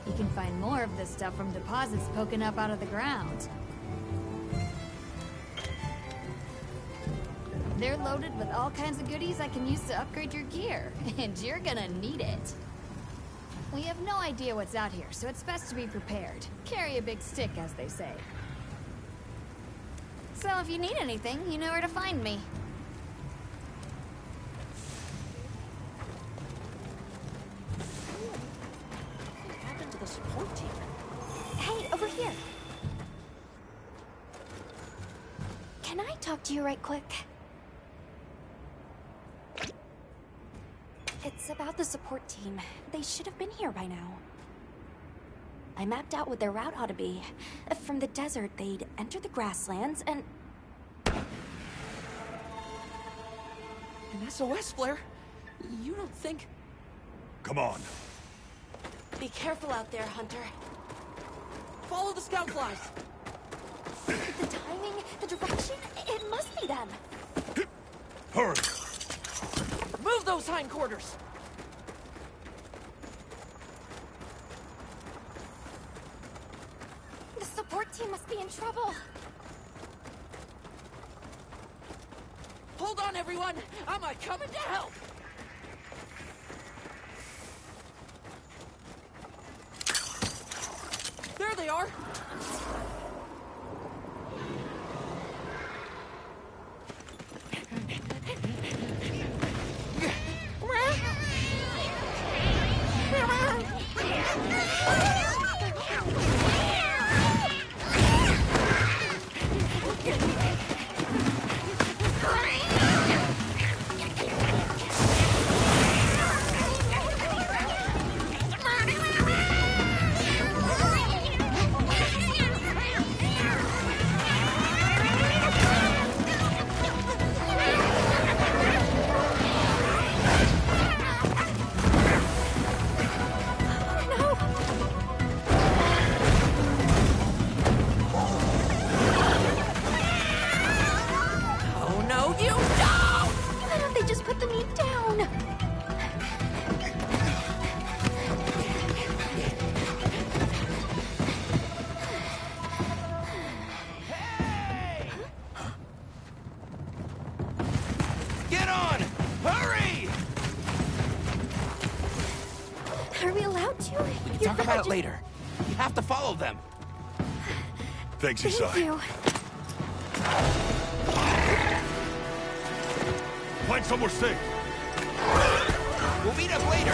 G: You can find more of this stuff from deposits poking up out of the ground. They're loaded with all kinds of goodies I can use to upgrade your gear, and you're gonna need it. We have no idea what's out here, so it's best to be prepared. Carry a big stick, as they say. So if you need anything, you know where to find me.
I: What happened to the support team?
E: Hey, over here. Can I talk to you right quick? It's about the support team. They should have been here by now. I mapped out what their route ought to be. From the desert, they'd enter the grasslands and...
I: An SOS flare? You don't think...
A: Come on.
E: Be careful out there, Hunter.
I: Follow the scout flies!
E: The timing, the direction, it must be them.
A: Hurry!
I: Move those hindquarters!
E: The support team must be in trouble.
I: Hold on, everyone! I'm coming to help! There they are!
J: Talk about it later. You have to follow them.
A: Thanks, Isai.
E: Thank you.
A: Find somewhere safe.
J: We'll meet up later.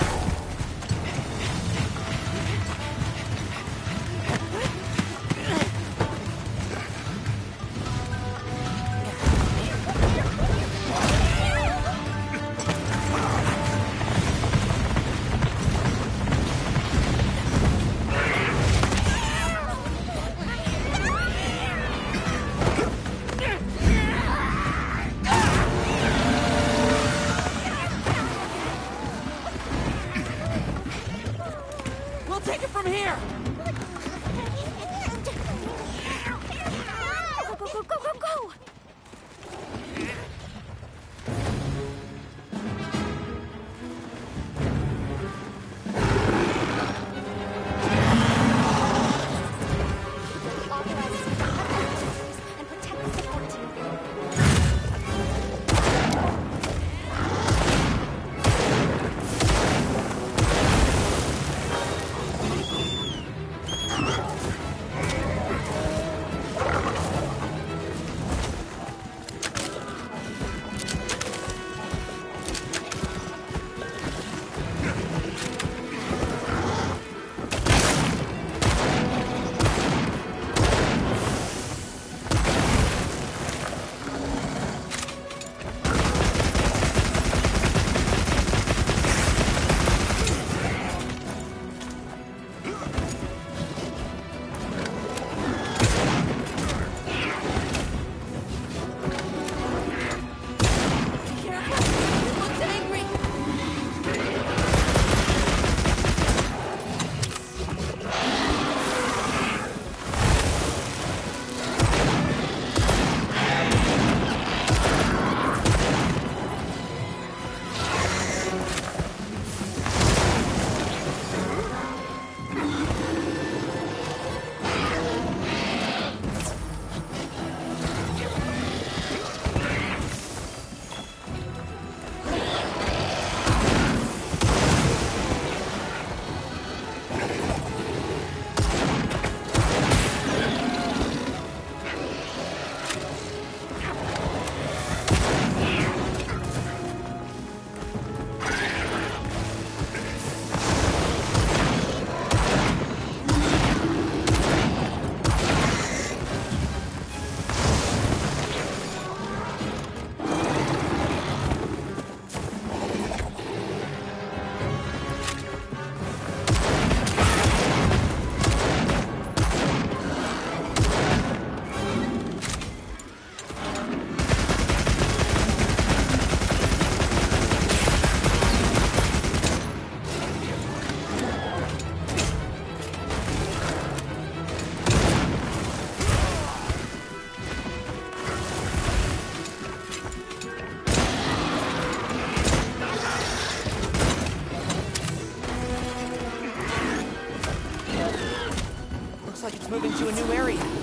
I: to a new area.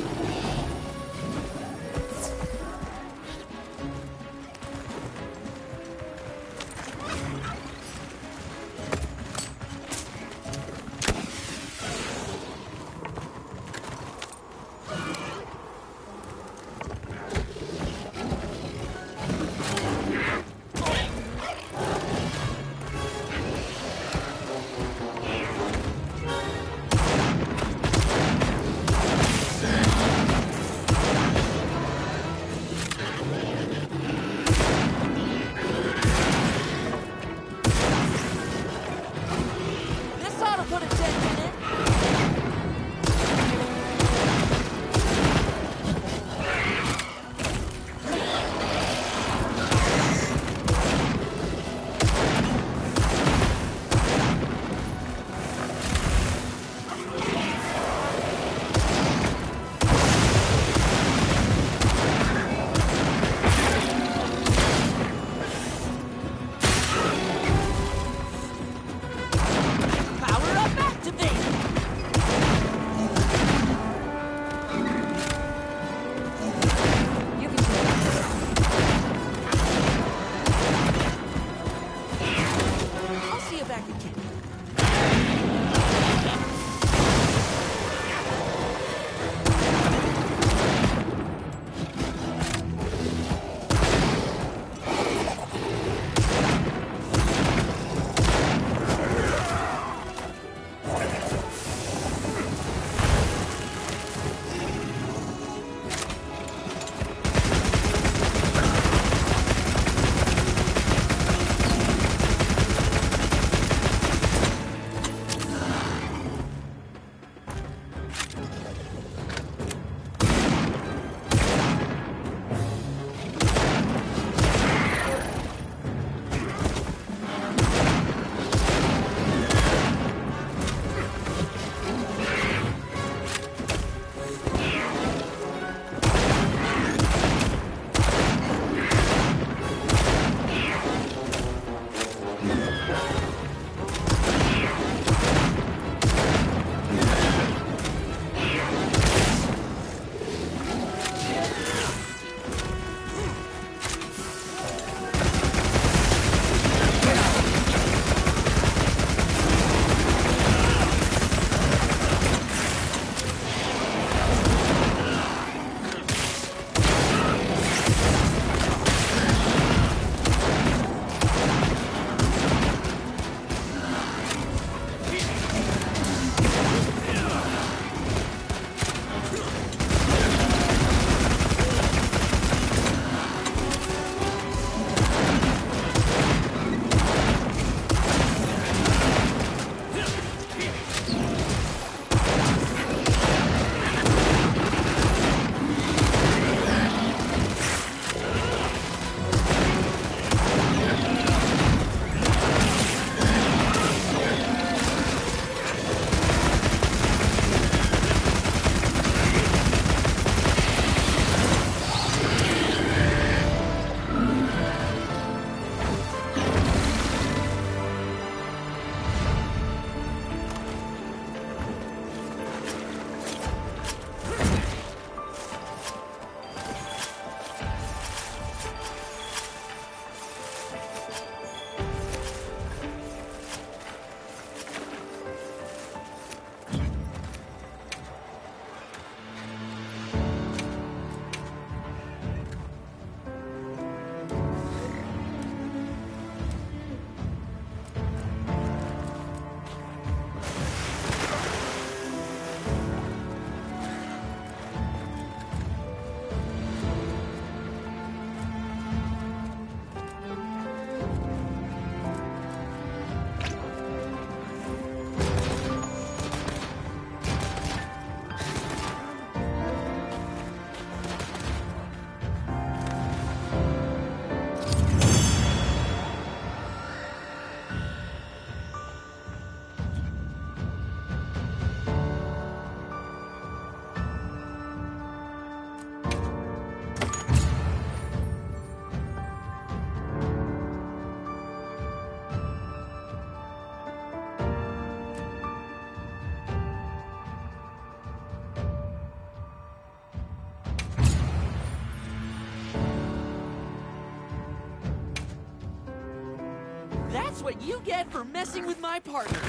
I: That's what you get for messing with my partner.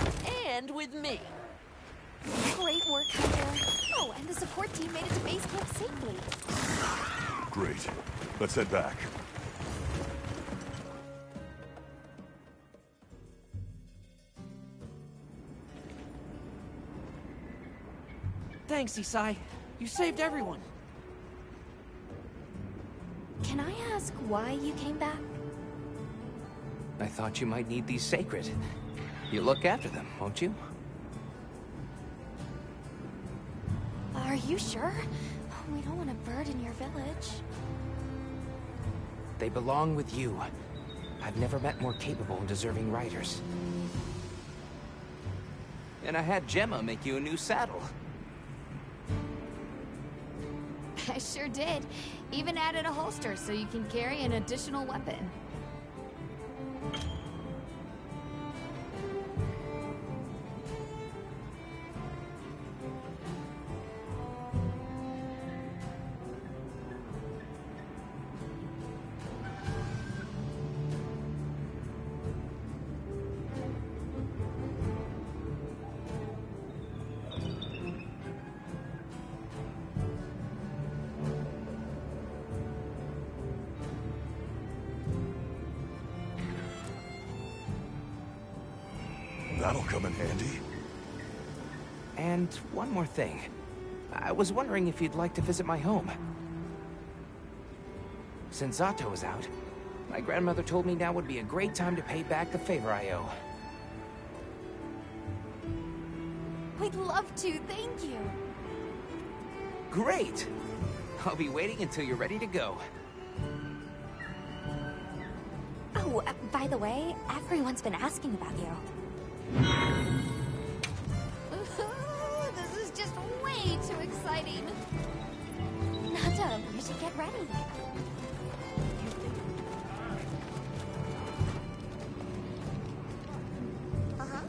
I: And with me.
E: Great work, Hunter. Oh, and the support team made it to base camp safely.
A: Great. Let's head back.
I: Thanks, Isai. You saved everyone.
E: Can I ask why you came back?
J: I thought you might need these sacred. You look after them, won't you?
E: Are you sure? We don't want to burden your village.
J: They belong with you. I've never met more capable and deserving riders. And I had Gemma make you a new saddle.
G: I sure did. Even added a holster so you can carry an additional weapon.
A: That'll come in handy.
J: And one more thing. I was wondering if you'd like to visit my home. Since Zato is out, my grandmother told me now would be a great time to pay back the favor I owe.
E: We'd love to, thank you.
J: Great! I'll be waiting until you're ready to go.
E: Oh, by the way, everyone's been asking about you.
G: This is just way too exciting.
E: Nata, we should get ready. Uh-huh.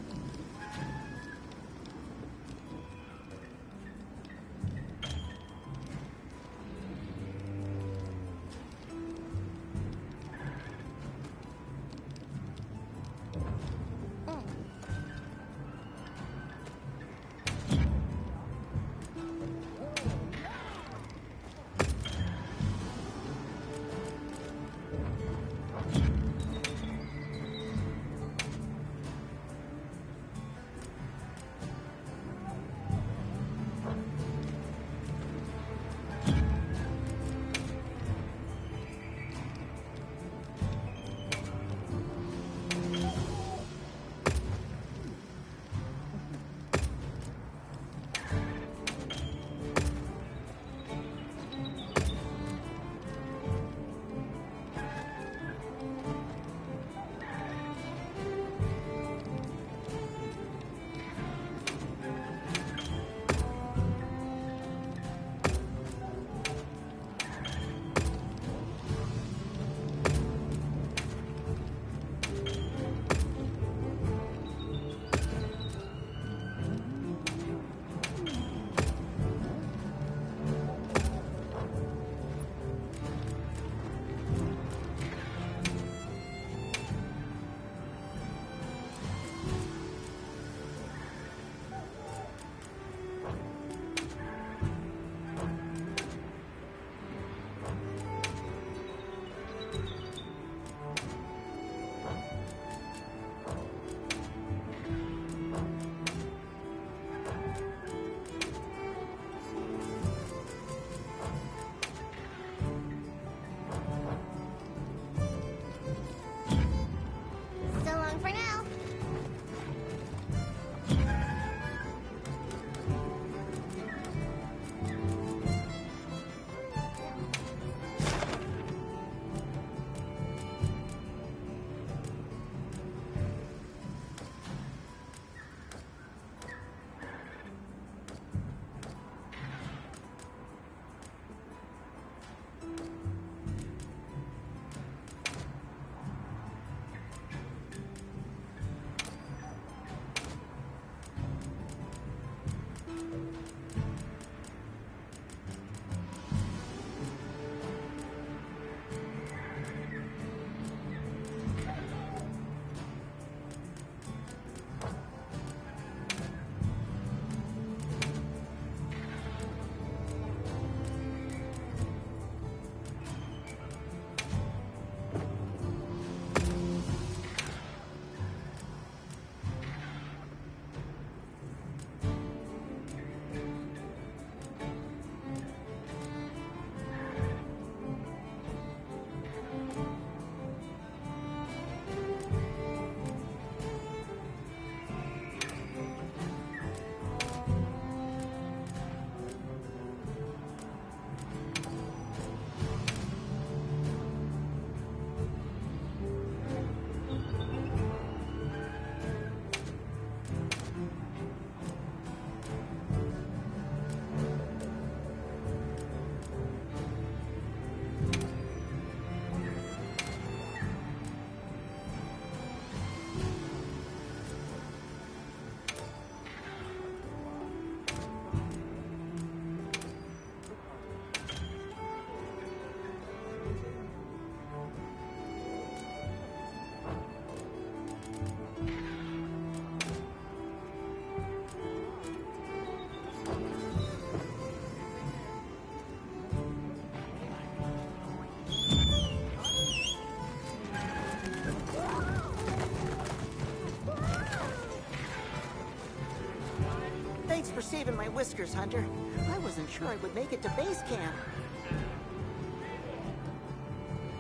P: shaving my whiskers, Hunter. I wasn't sure I would make it to base camp.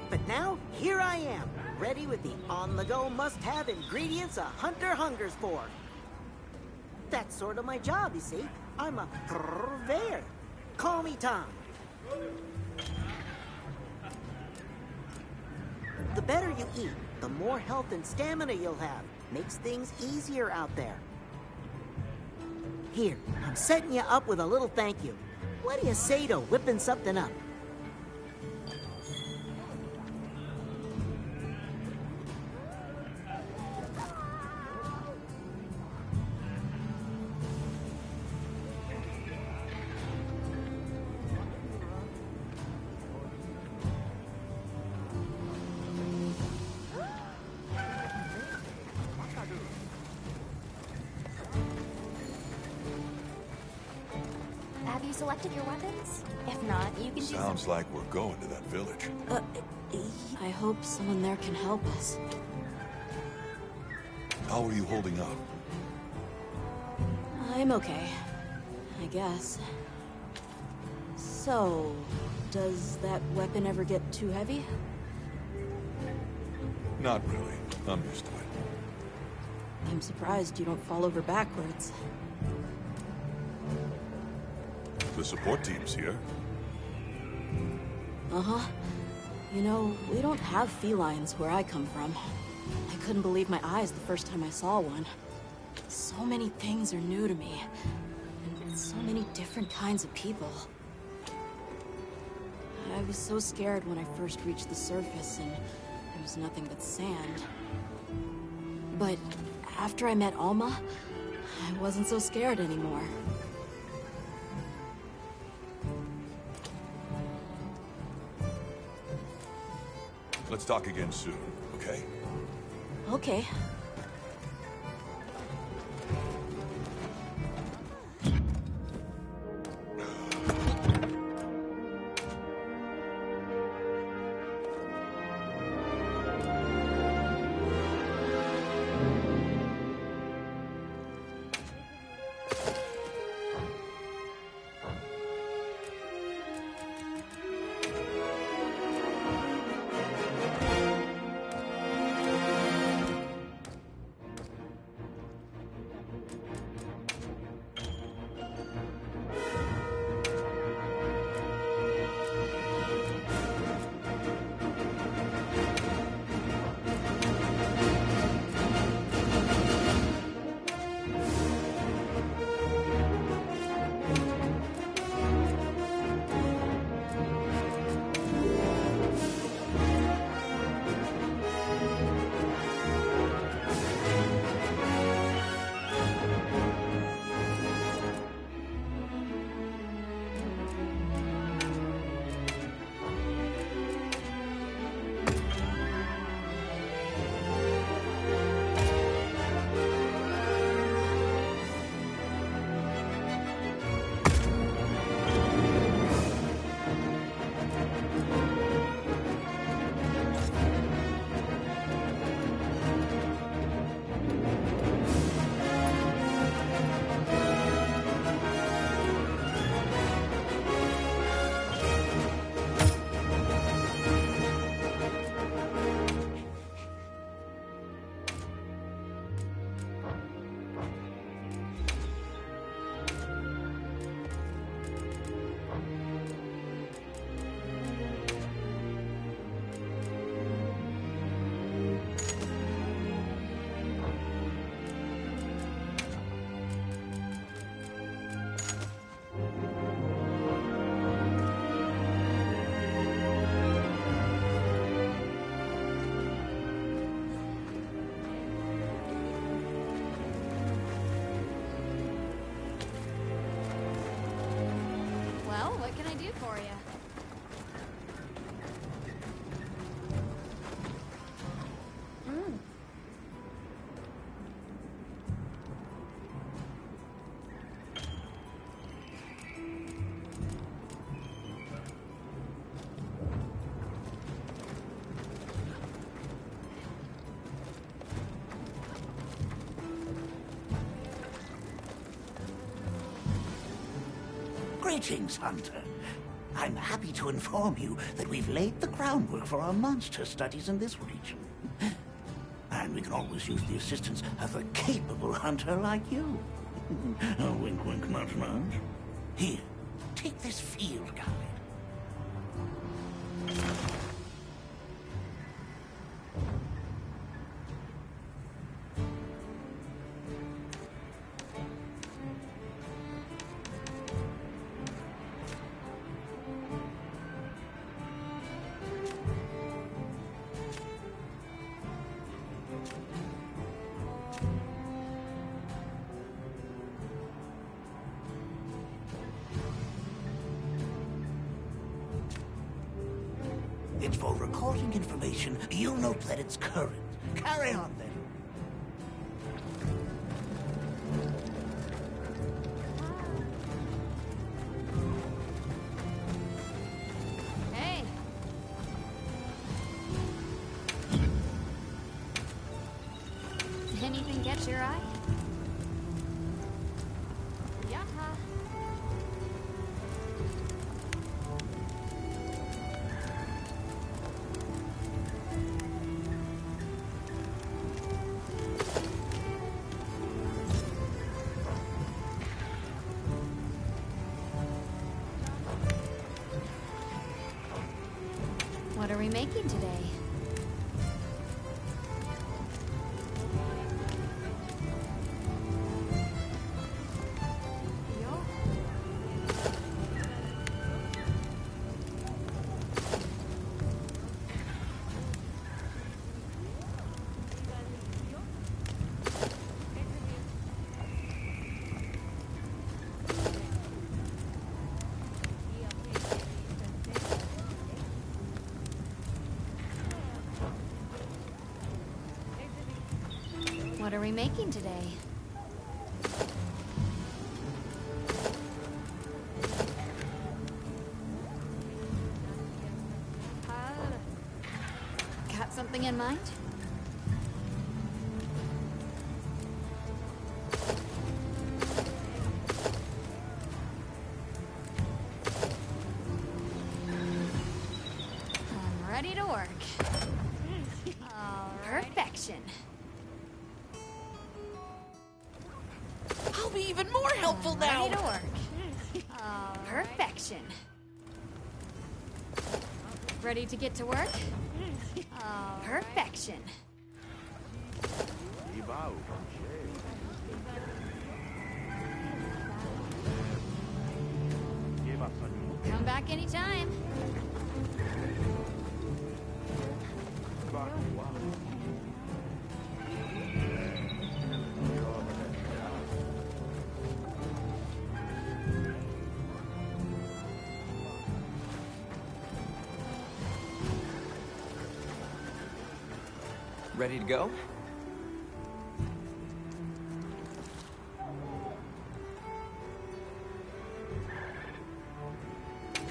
P: But now, here I am, ready with the on-the-go must-have ingredients a hunter hungers for. That's sort of my job, you see. I'm a purveyor. Call me Tom. The better you eat, the more health and stamina you'll have. Makes things easier out there. Here, I'm setting you up with a little thank you. What do you say to whipping something up?
E: Have you selected your weapons? If not, you can
A: Sounds like we're going to that village.
D: I hope someone there can help us.
A: How are you holding up?
D: I'm okay, I guess. So, does that weapon ever get too heavy?
A: Not really. I'm used to it.
D: I'm surprised you don't fall over backwards.
A: The support team's here.
D: Uh-huh. You know, we don't have felines where I come from. I couldn't believe my eyes the first time I saw one. So many things are new to me. And so many different kinds of people. I was so scared when I first reached the surface and there was nothing but sand. But after I met Alma, I wasn't so scared anymore.
A: Let's talk again soon, okay?
D: Okay.
G: Well, what can I do for you?
Q: Greetings, Hunter. I'm happy to inform you that we've laid the groundwork for our monster studies in this region. And we can always use the assistance of a capable hunter like you. Wink, wink, nudge, nudge. Here, take this field guide. It's for recording information. You'll note that it's current. Carry on, then.
G: Hey. Anything catch your eye? Yaha. What are we making today? What are we making today? Got something in mind? I'm ready to work. Perfection.
I: I'll be even more helpful now.
G: Ready to work. Perfection. Ready to get to work? Perfection. Come back anytime.
J: Ready to go?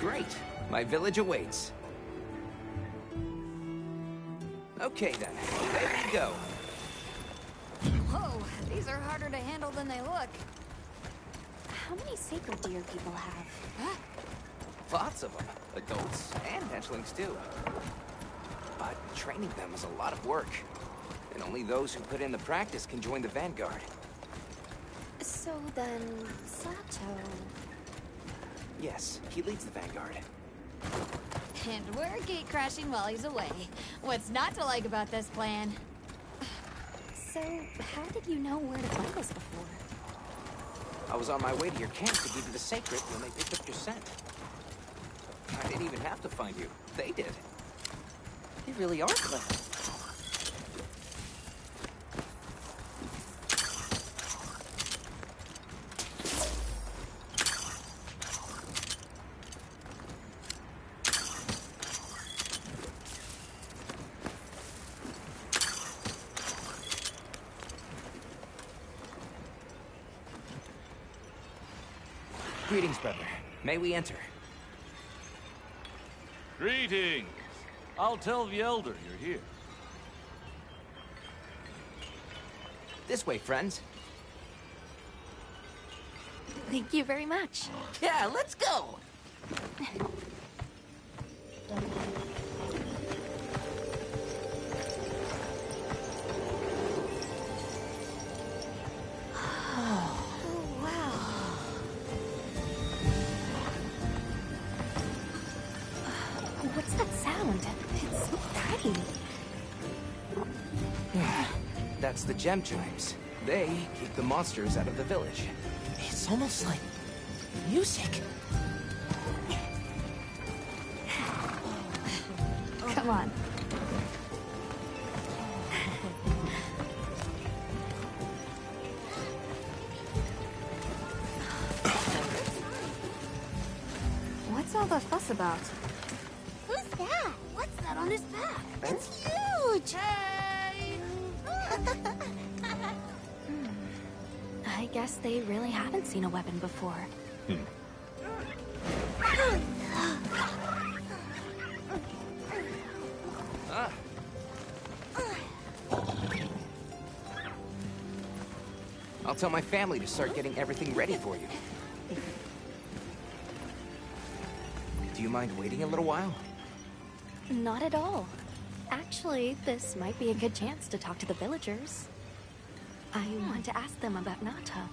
J: Great. My village awaits. Okay then, there you go.
G: Whoa, these are harder to handle than they look.
E: How many sacred deer people have?
J: Lots of them. Adults and hatchlings too. But training them is a lot of work. And only those who put in the practice can join the Vanguard.
E: So then, Sato...
J: Yes, he leads the Vanguard.
G: And we're gate crashing while he's away. What's not to like about this plan?
E: So, how did you know where to find us before?
J: I was on my way to your camp to give you the sacred when they picked up your scent. I didn't even have to find you. They did. You really are clever. Greetings, brother. May we enter?
R: Greetings. I'll tell the Elder you're here.
J: This way, friends.
E: Thank you very much.
I: Yeah, let's go!
E: What's that sound? It's so pretty.
J: That's the gem chimes. They keep the monsters out of the village.
I: It's almost like music.
E: Come on. What's all the fuss about?
S: Who's that? What's that on his back? It's huge! Hey!
E: I guess they really haven't seen a weapon before.
J: I'll tell my family to start getting everything ready for you. Do you mind waiting a little while?
E: Not at all. Actually, this might be a good chance to talk to the villagers. I want to ask them about Nata.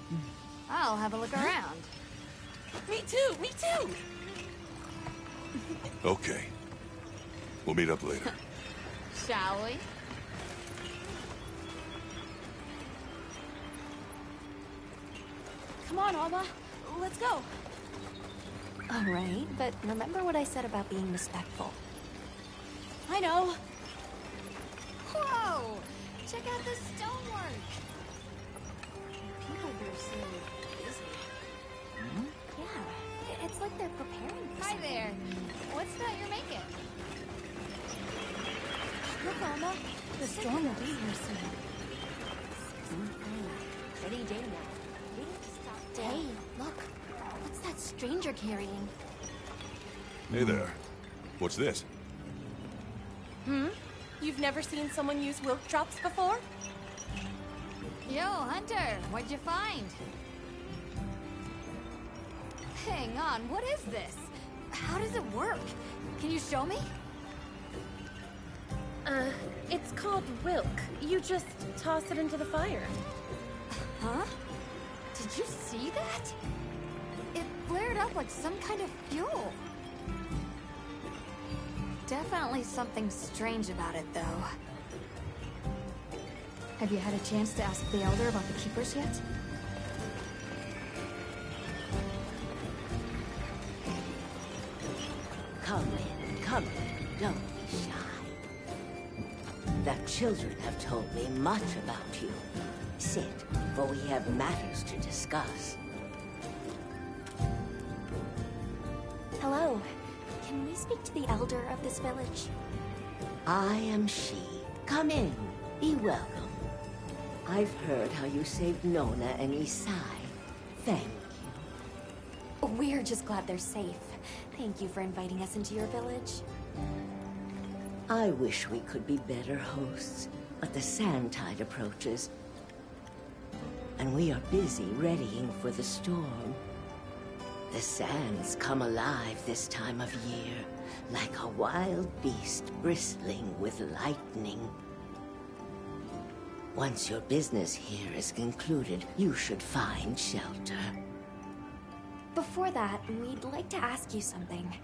G: I'll have a look around.
I: Me too, me too!
A: Okay. We'll meet up later.
G: Shall we?
E: Come on, Alma. Let's go. All right, but remember what I said about being respectful. I know.
G: Whoa! Check out the stonework.
E: People here seem busy. Yeah, it's like they're preparing for
G: Hi
E: something.
G: there. What's that you're making?
E: Look, Alma. The storm will be here soon. Any day now. We need to stop. Hey, look. What's that stranger carrying?
A: Hey there. What's this?
T: You've never seen someone use wilk drops before?
G: Yo, Hunter, what'd you find? Hang on, what is this? How does it work? Can you show me?
T: It's called wilk. You just toss it into the fire.
G: Huh? Did you see that? It flared up like some kind of fuel. Definitely something strange about it, though. Have you had a chance to ask the Elder about the Keepers yet?
U: Come in. Don't be shy. The children have told me much about you. Sit, for we have matters to discuss.
E: Hello. Can we speak to the Elder of this village?
U: I am she. Come in. Be welcome. I've heard how you saved Nona and Isai. Thank you.
E: We're just glad they're safe. Thank you for inviting us into your village.
U: I wish we could be better hosts, but the sand tide approaches. And we are busy readying for the storm. The sands come alive this time of year, like a wild beast bristling with lightning. Once your business here is concluded, you should find shelter.
E: Before that, we'd like to ask you something.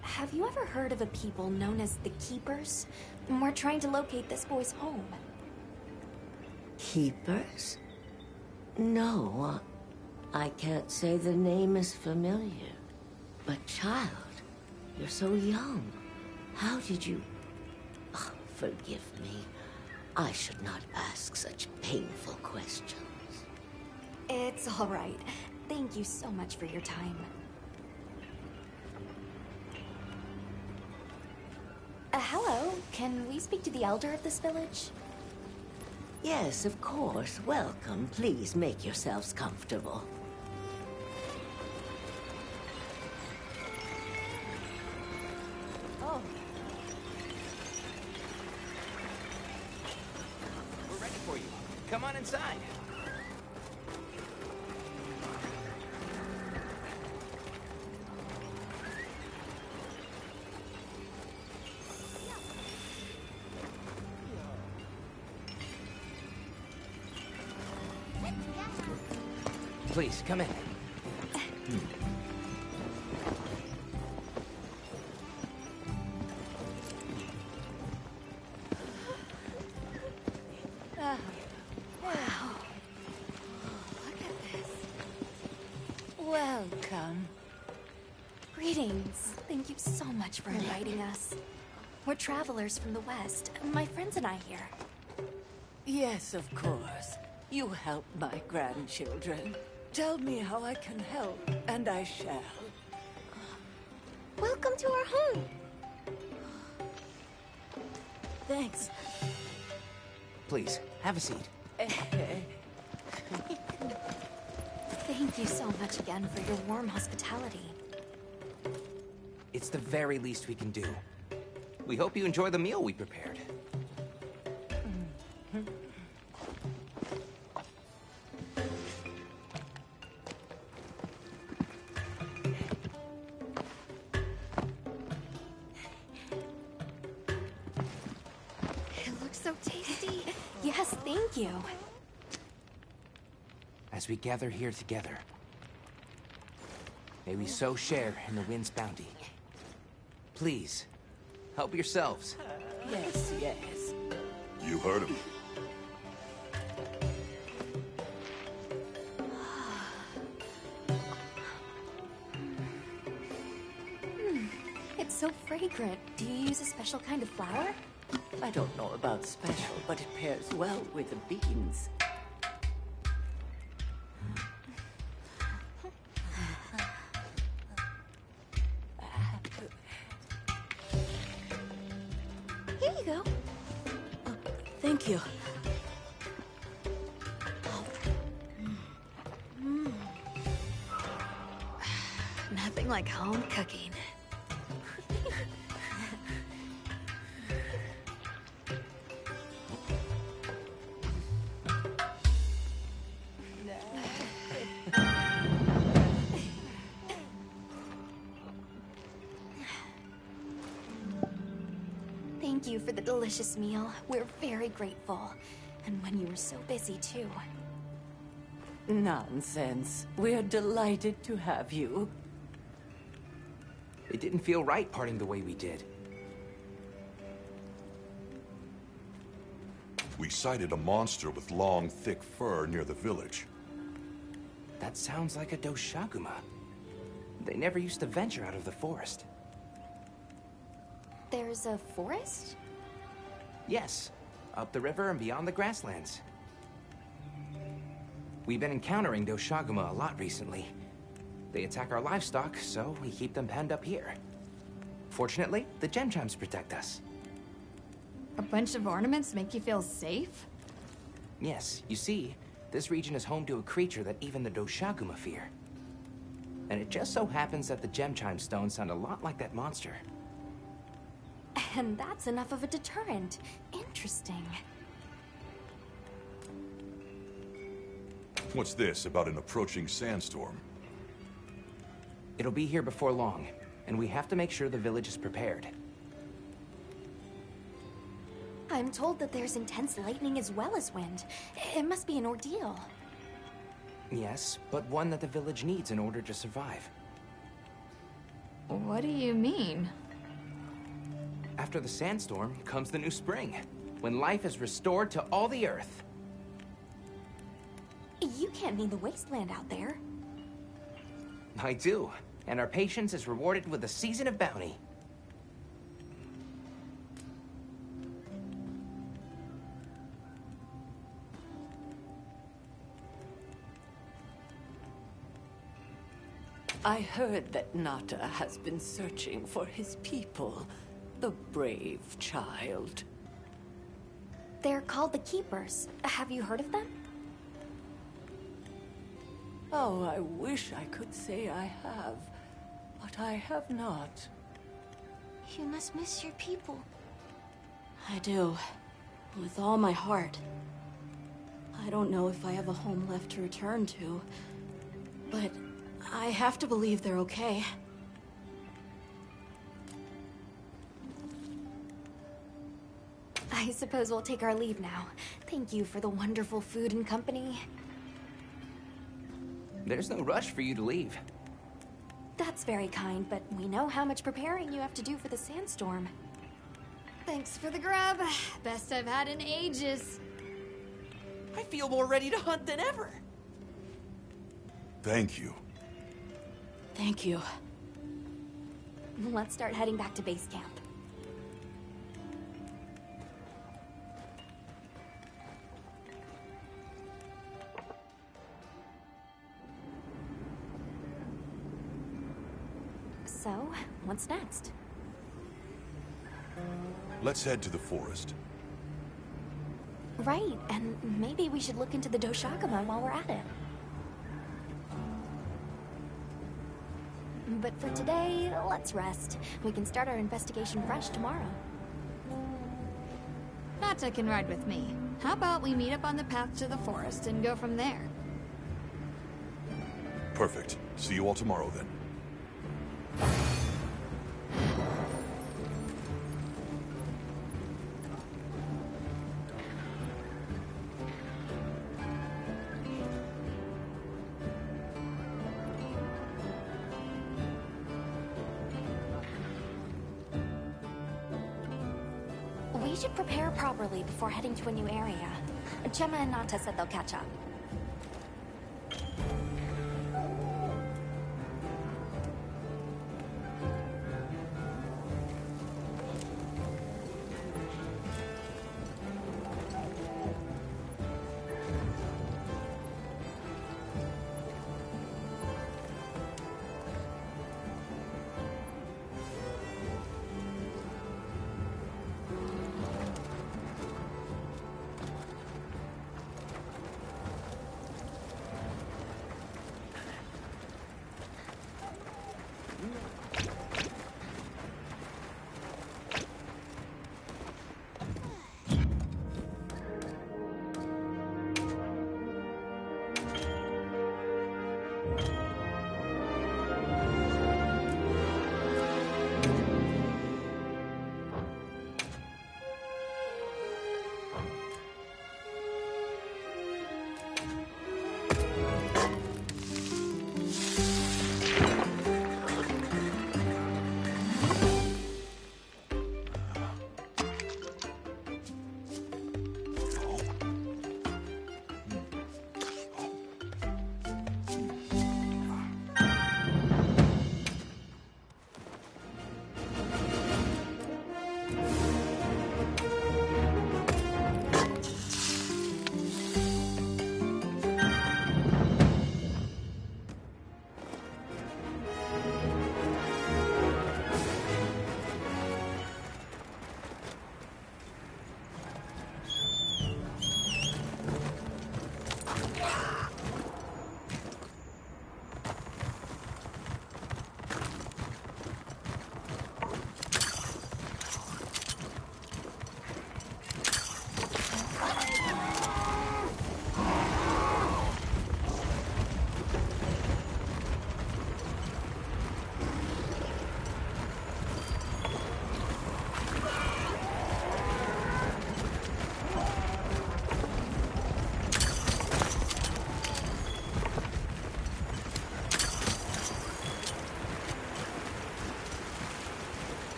E: Have you ever heard of a people known as the Keepers? We're trying to locate this boy's home.
U: Keepers? No, I can't say the name is familiar. But child, you're so young. How did you... Oh, forgive me. I should not ask such painful questions.
E: It's all right. Thank you so much for your time. Hello. Can we speak to the Elder of this village?
U: Yes, of course. Welcome. Please make yourselves comfortable.
E: Oh.
J: We're ready for you. Come on inside. Please, come in.
G: Wow. Look at this.
C: Welcome.
E: Greetings. Thank you so much for inviting us. We're travelers from the West. My friends and I here.
C: Yes, of course. You help my grandchildren. Tell me how I can help, and I shall.
E: Welcome to our home.
D: Thanks.
J: Please, have a seat.
E: Thank you so much again for your warm hospitality.
J: It's the very least we can do. We hope you enjoy the meal we prepared.
E: It looks so tasty. Yes, thank you.
J: As we gather here together, may we so share in the wind's bounty. Please, help yourselves.
C: Yes, yes.
A: You heard him.
E: It's so fragrant. Do you use a special kind of flour?
C: I don't know about special, but it pairs well with the beans.
E: Here you go.
D: Thank you.
G: Nothing like home cooking.
E: Thank you for the delicious meal. We're very grateful. And when you were so busy, too.
C: Nonsense. We're delighted to have you.
J: It didn't feel right parting the way we did.
A: We sighted a monster with long, thick fur near the village.
J: That sounds like a Doshaguma. They never used to venture out of the forest.
E: There's a forest?
J: Yes, up the river and beyond the grasslands. We've been encountering Doshaguma a lot recently. They attack our livestock, so we keep them penned up here. Fortunately, the gem chimes protect us.
G: A bunch of ornaments make you feel safe?
J: Yes, you see, this region is home to a creature that even the Doshaguma fear. And it just so happens that the gem chime stones sound a lot like that monster.
E: And that's enough of a deterrent. Interesting.
A: What's this about an approaching sandstorm?
J: It'll be here before long, and we have to make sure the village is prepared.
E: I'm told that there's intense lightning as well as wind. It must be an ordeal.
J: Yes, but one that the village needs in order to survive.
G: What do you mean?
J: After the sandstorm comes the new spring, when life is restored to all the earth.
E: You can't mean the wasteland out there.
J: I do, and our patience is rewarded with a season of bounty.
C: I heard that Nata has been searching for his people. The brave child.
E: They're called the Keepers. Have you heard of them?
C: Oh, I wish I could say I have, but I have not.
S: You must miss your people.
D: I do. With all my heart. I don't know if I have a home left to return to, but I have to believe they're okay.
E: I suppose we'll take our leave now. Thank you for the wonderful food and company.
J: There's no rush for you to leave.
E: That's very kind, but we know how much preparing you have to do for the sandstorm.
G: Thanks for the grub. Best I've had in ages.
I: I feel more ready to hunt than ever.
A: Thank you.
D: Thank you.
E: Let's start heading back to base camp. So, what's next?
A: Let's head to the forest.
E: Right, and maybe we should look into the Doshakama while we're at it. But for today, let's rest. We can start our investigation fresh tomorrow.
G: Nata can ride with me. How about we meet up on the path to the forest and go from there?
A: Perfect. See you all tomorrow then.
E: We should prepare properly before heading to a new area. Gemma and Nata said they'll catch up.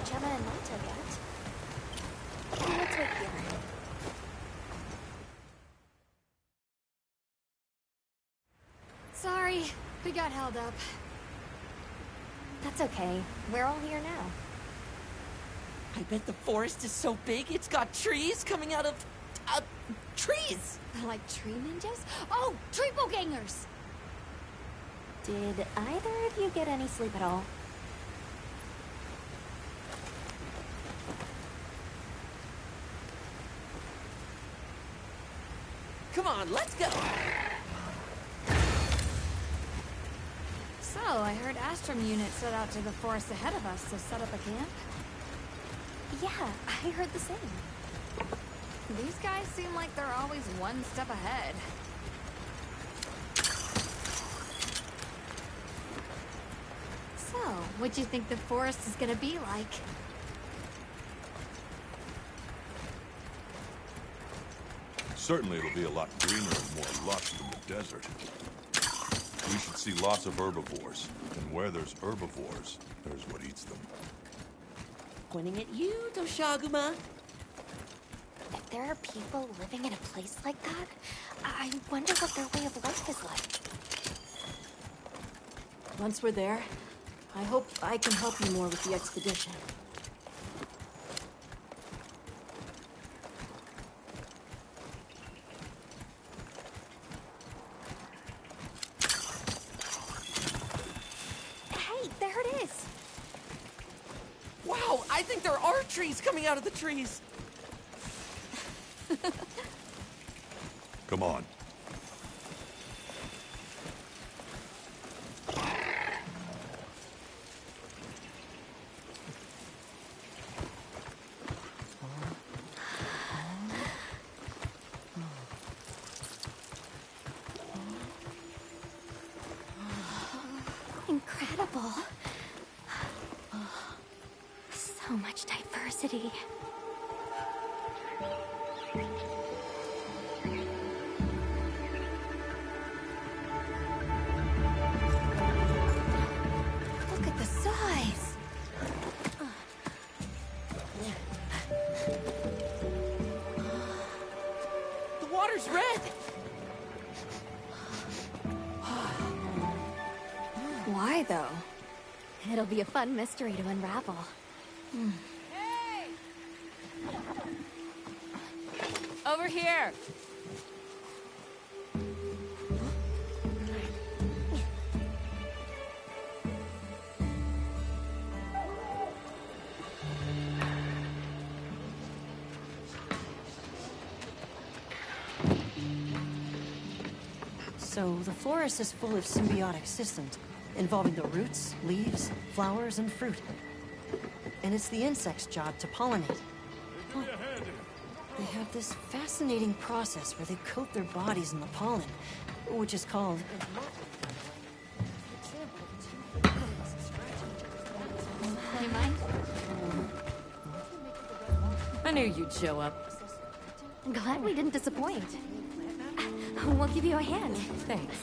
E: Gemma and Nata yet. Let's wait here.
G: Sorry, we got held up.
E: That's okay. We're all here now.
I: I bet the forest is so big it's got trees coming out of... trees!
G: Like tree ninjas? Oh, triple-gangers!
E: Did either of you get any sleep at all?
I: Come on, let's go!
G: So, I heard Astrum unit set out to the forest ahead of us to set up a camp.
E: Yeah, I heard the same.
G: These guys seem like they're always one step ahead. So, what do you think the forest is gonna be like?
A: Certainly it'll be a lot greener and more lush than the desert. We should see lots of herbivores. And where there's herbivores, there's what eats them.
I: Pointing at you, Doshaguma.
E: If there are people living in a place like that, I wonder what their way of life is like.
D: Once we're there, I hope I can help you more with the expedition.
E: Hey, there it is!
I: Wow, I think there are trees coming out of the trees.
A: Come on.
E: Incredible. So much diversity.
G: Look at the size!
I: The water's red!
E: Why, though? It'll be a fun mystery to unravel.
H: Over here!
M: So, the forest is full of symbiotic systems, involving the roots, leaves, flowers, and fruit. And it's the insect's job to pollinate. Oh. They have this fascinating process where they coat their bodies in the pollen, which is called...
G: You mind?
H: I knew you'd show up.
E: Glad we didn't disappoint. We'll give you a hand.
H: Thanks.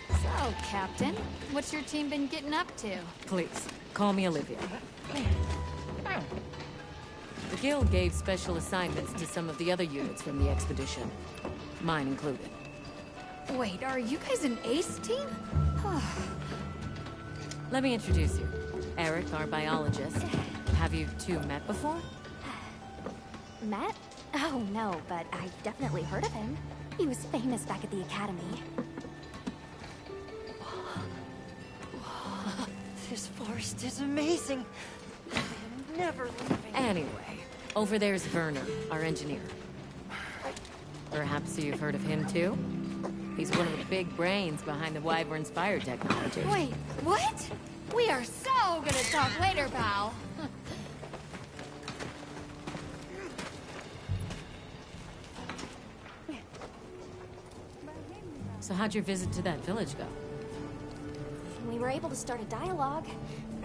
G: So, Captain, what's your team been getting up to?
H: Please, call me Olivia. The Guild gave special assignments to some of the other units from the expedition. Mine included.
G: Wait, are you guys an ace team?
H: Let me introduce you. Eric, our biologist. Have you two met before?
E: Matt? Oh, no, but I've definitely heard of him. He was famous back at the academy.
M: This forest is amazing. I am never leaving.
H: Anyway, over there's Werner, our engineer. Perhaps you've heard of him too? He's one of the big brains behind the Wyvern's fire technology.
G: Wait, what? We are so gonna talk later, pal.
H: So how'd your visit to that village go?
E: We were able to start a dialogue.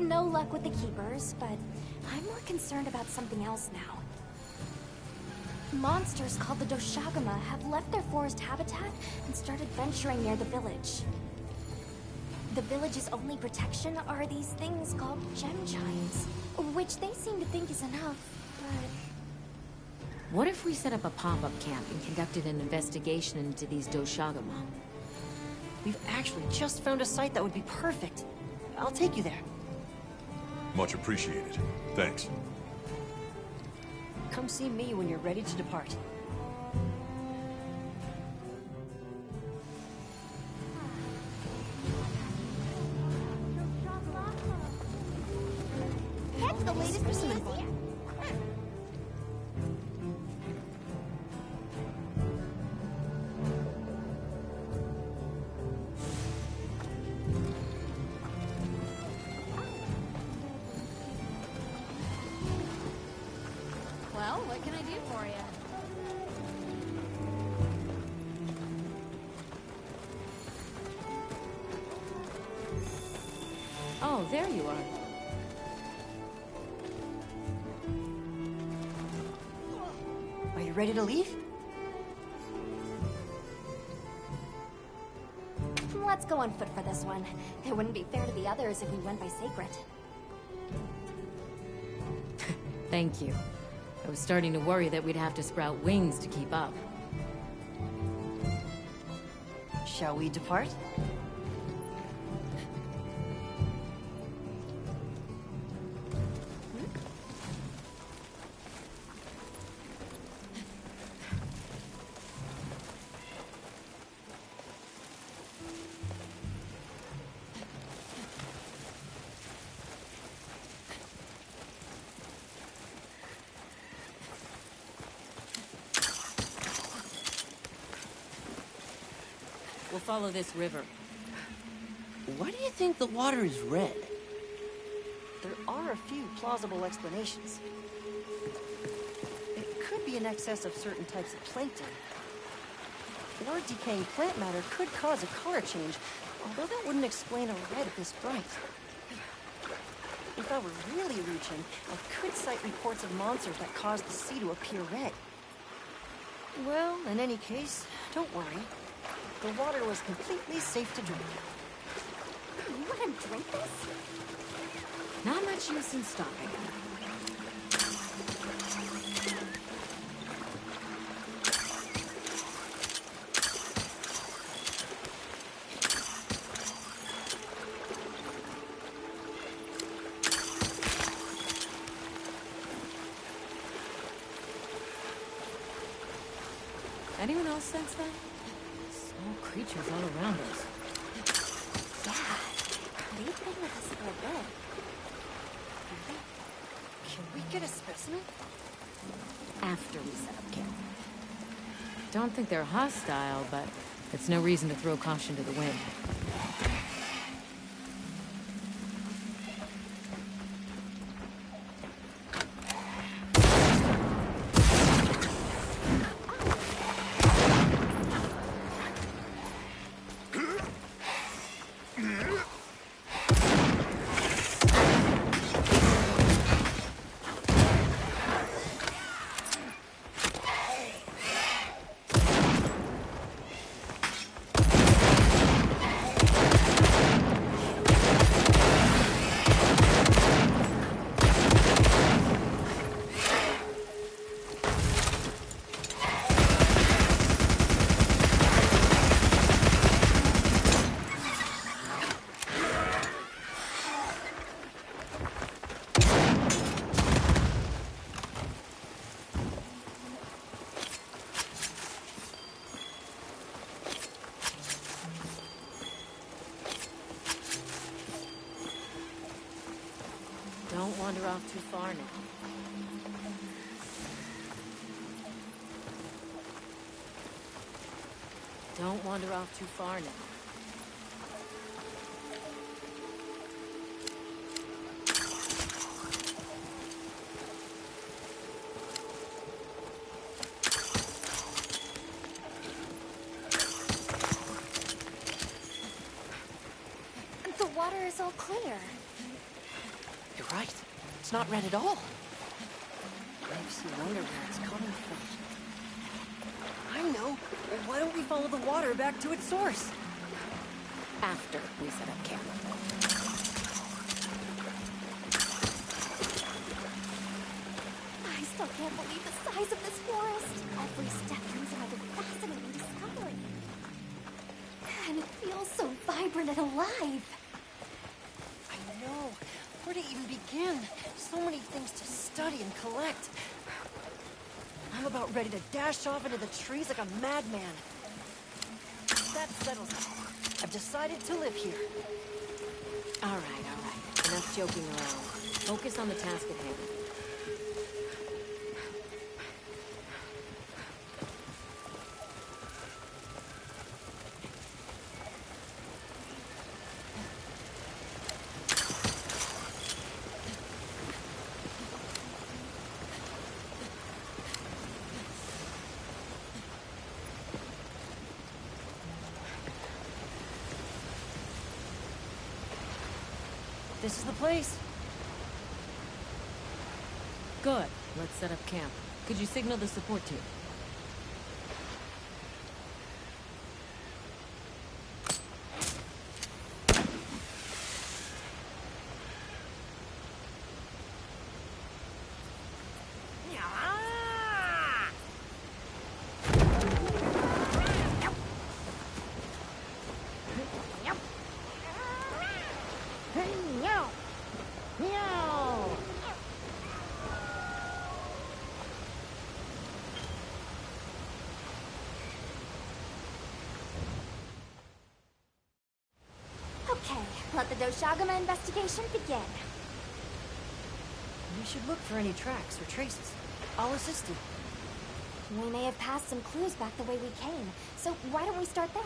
E: No luck with the Keepers, but I'm more concerned about something else now. Monsters called the Doshaguma have left their forest habitat and started venturing near the village. The village's only protection are these things called gem chimes, which they seem to think is enough, but...
H: What if we set up a pop-up camp and conducted an investigation into these Doshaguma?
M: We've actually just found a site that would be perfect. I'll take you there.
A: Much appreciated. Thanks.
M: Come see me when you're ready to depart.
E: That's the latest specimen.
G: Well, what can I do for you?
H: Oh, there you are.
M: Are you ready to leave?
E: Let's go on foot for this one. It wouldn't be fair to the others if we went by Sacred.
H: Thank you. I was starting to worry that we'd have to sprout wings to keep up.
M: Shall we depart?
H: We'll follow this river.
I: Why do you think the water is red?
M: There are a few plausible explanations. It could be in excess of certain types of plankton. Or decaying plant matter could cause a color change, although that wouldn't explain a red this bright. If I were really reaching, I could cite reports of monsters that cause the sea to appear red. Well, in any case, don't worry. The water was completely safe to drink.
E: You let him drink this?
H: Not much use in stopping. Anyone else sense that? Small creatures all around us.
E: Yeah. They've been with us for a bit.
M: Can we get a specimen?
H: After we set up camp. Don't think they're hostile, but it's no reason to throw caution to the wind. Don't wander off too far now. Don't wander off too far now.
E: The water is all clear.
M: You're right. It's not red at all. Makes you wonder where it's coming from. I know. Well, why don't we follow the water back to its source?
H: After we set up camp.
E: I still can't believe the size of this forest. Every step brings another fascinating discovery. And it feels so vibrant and alive.
M: I know. Where to even begin? So many things to study and collect. I'm about ready to dash off into the trees like a madman. That settles it. I've decided to live here.
H: All right. Enough joking around. Focus on the task at hand.
M: This is the place.
H: Good. Let's set up camp. Could you signal the support team?
E: Okay, let the Doshagama investigation begin.
M: We should look for any tracks or traces. I'll assist you.
E: We may have passed some clues back the way we came, so why don't we start there?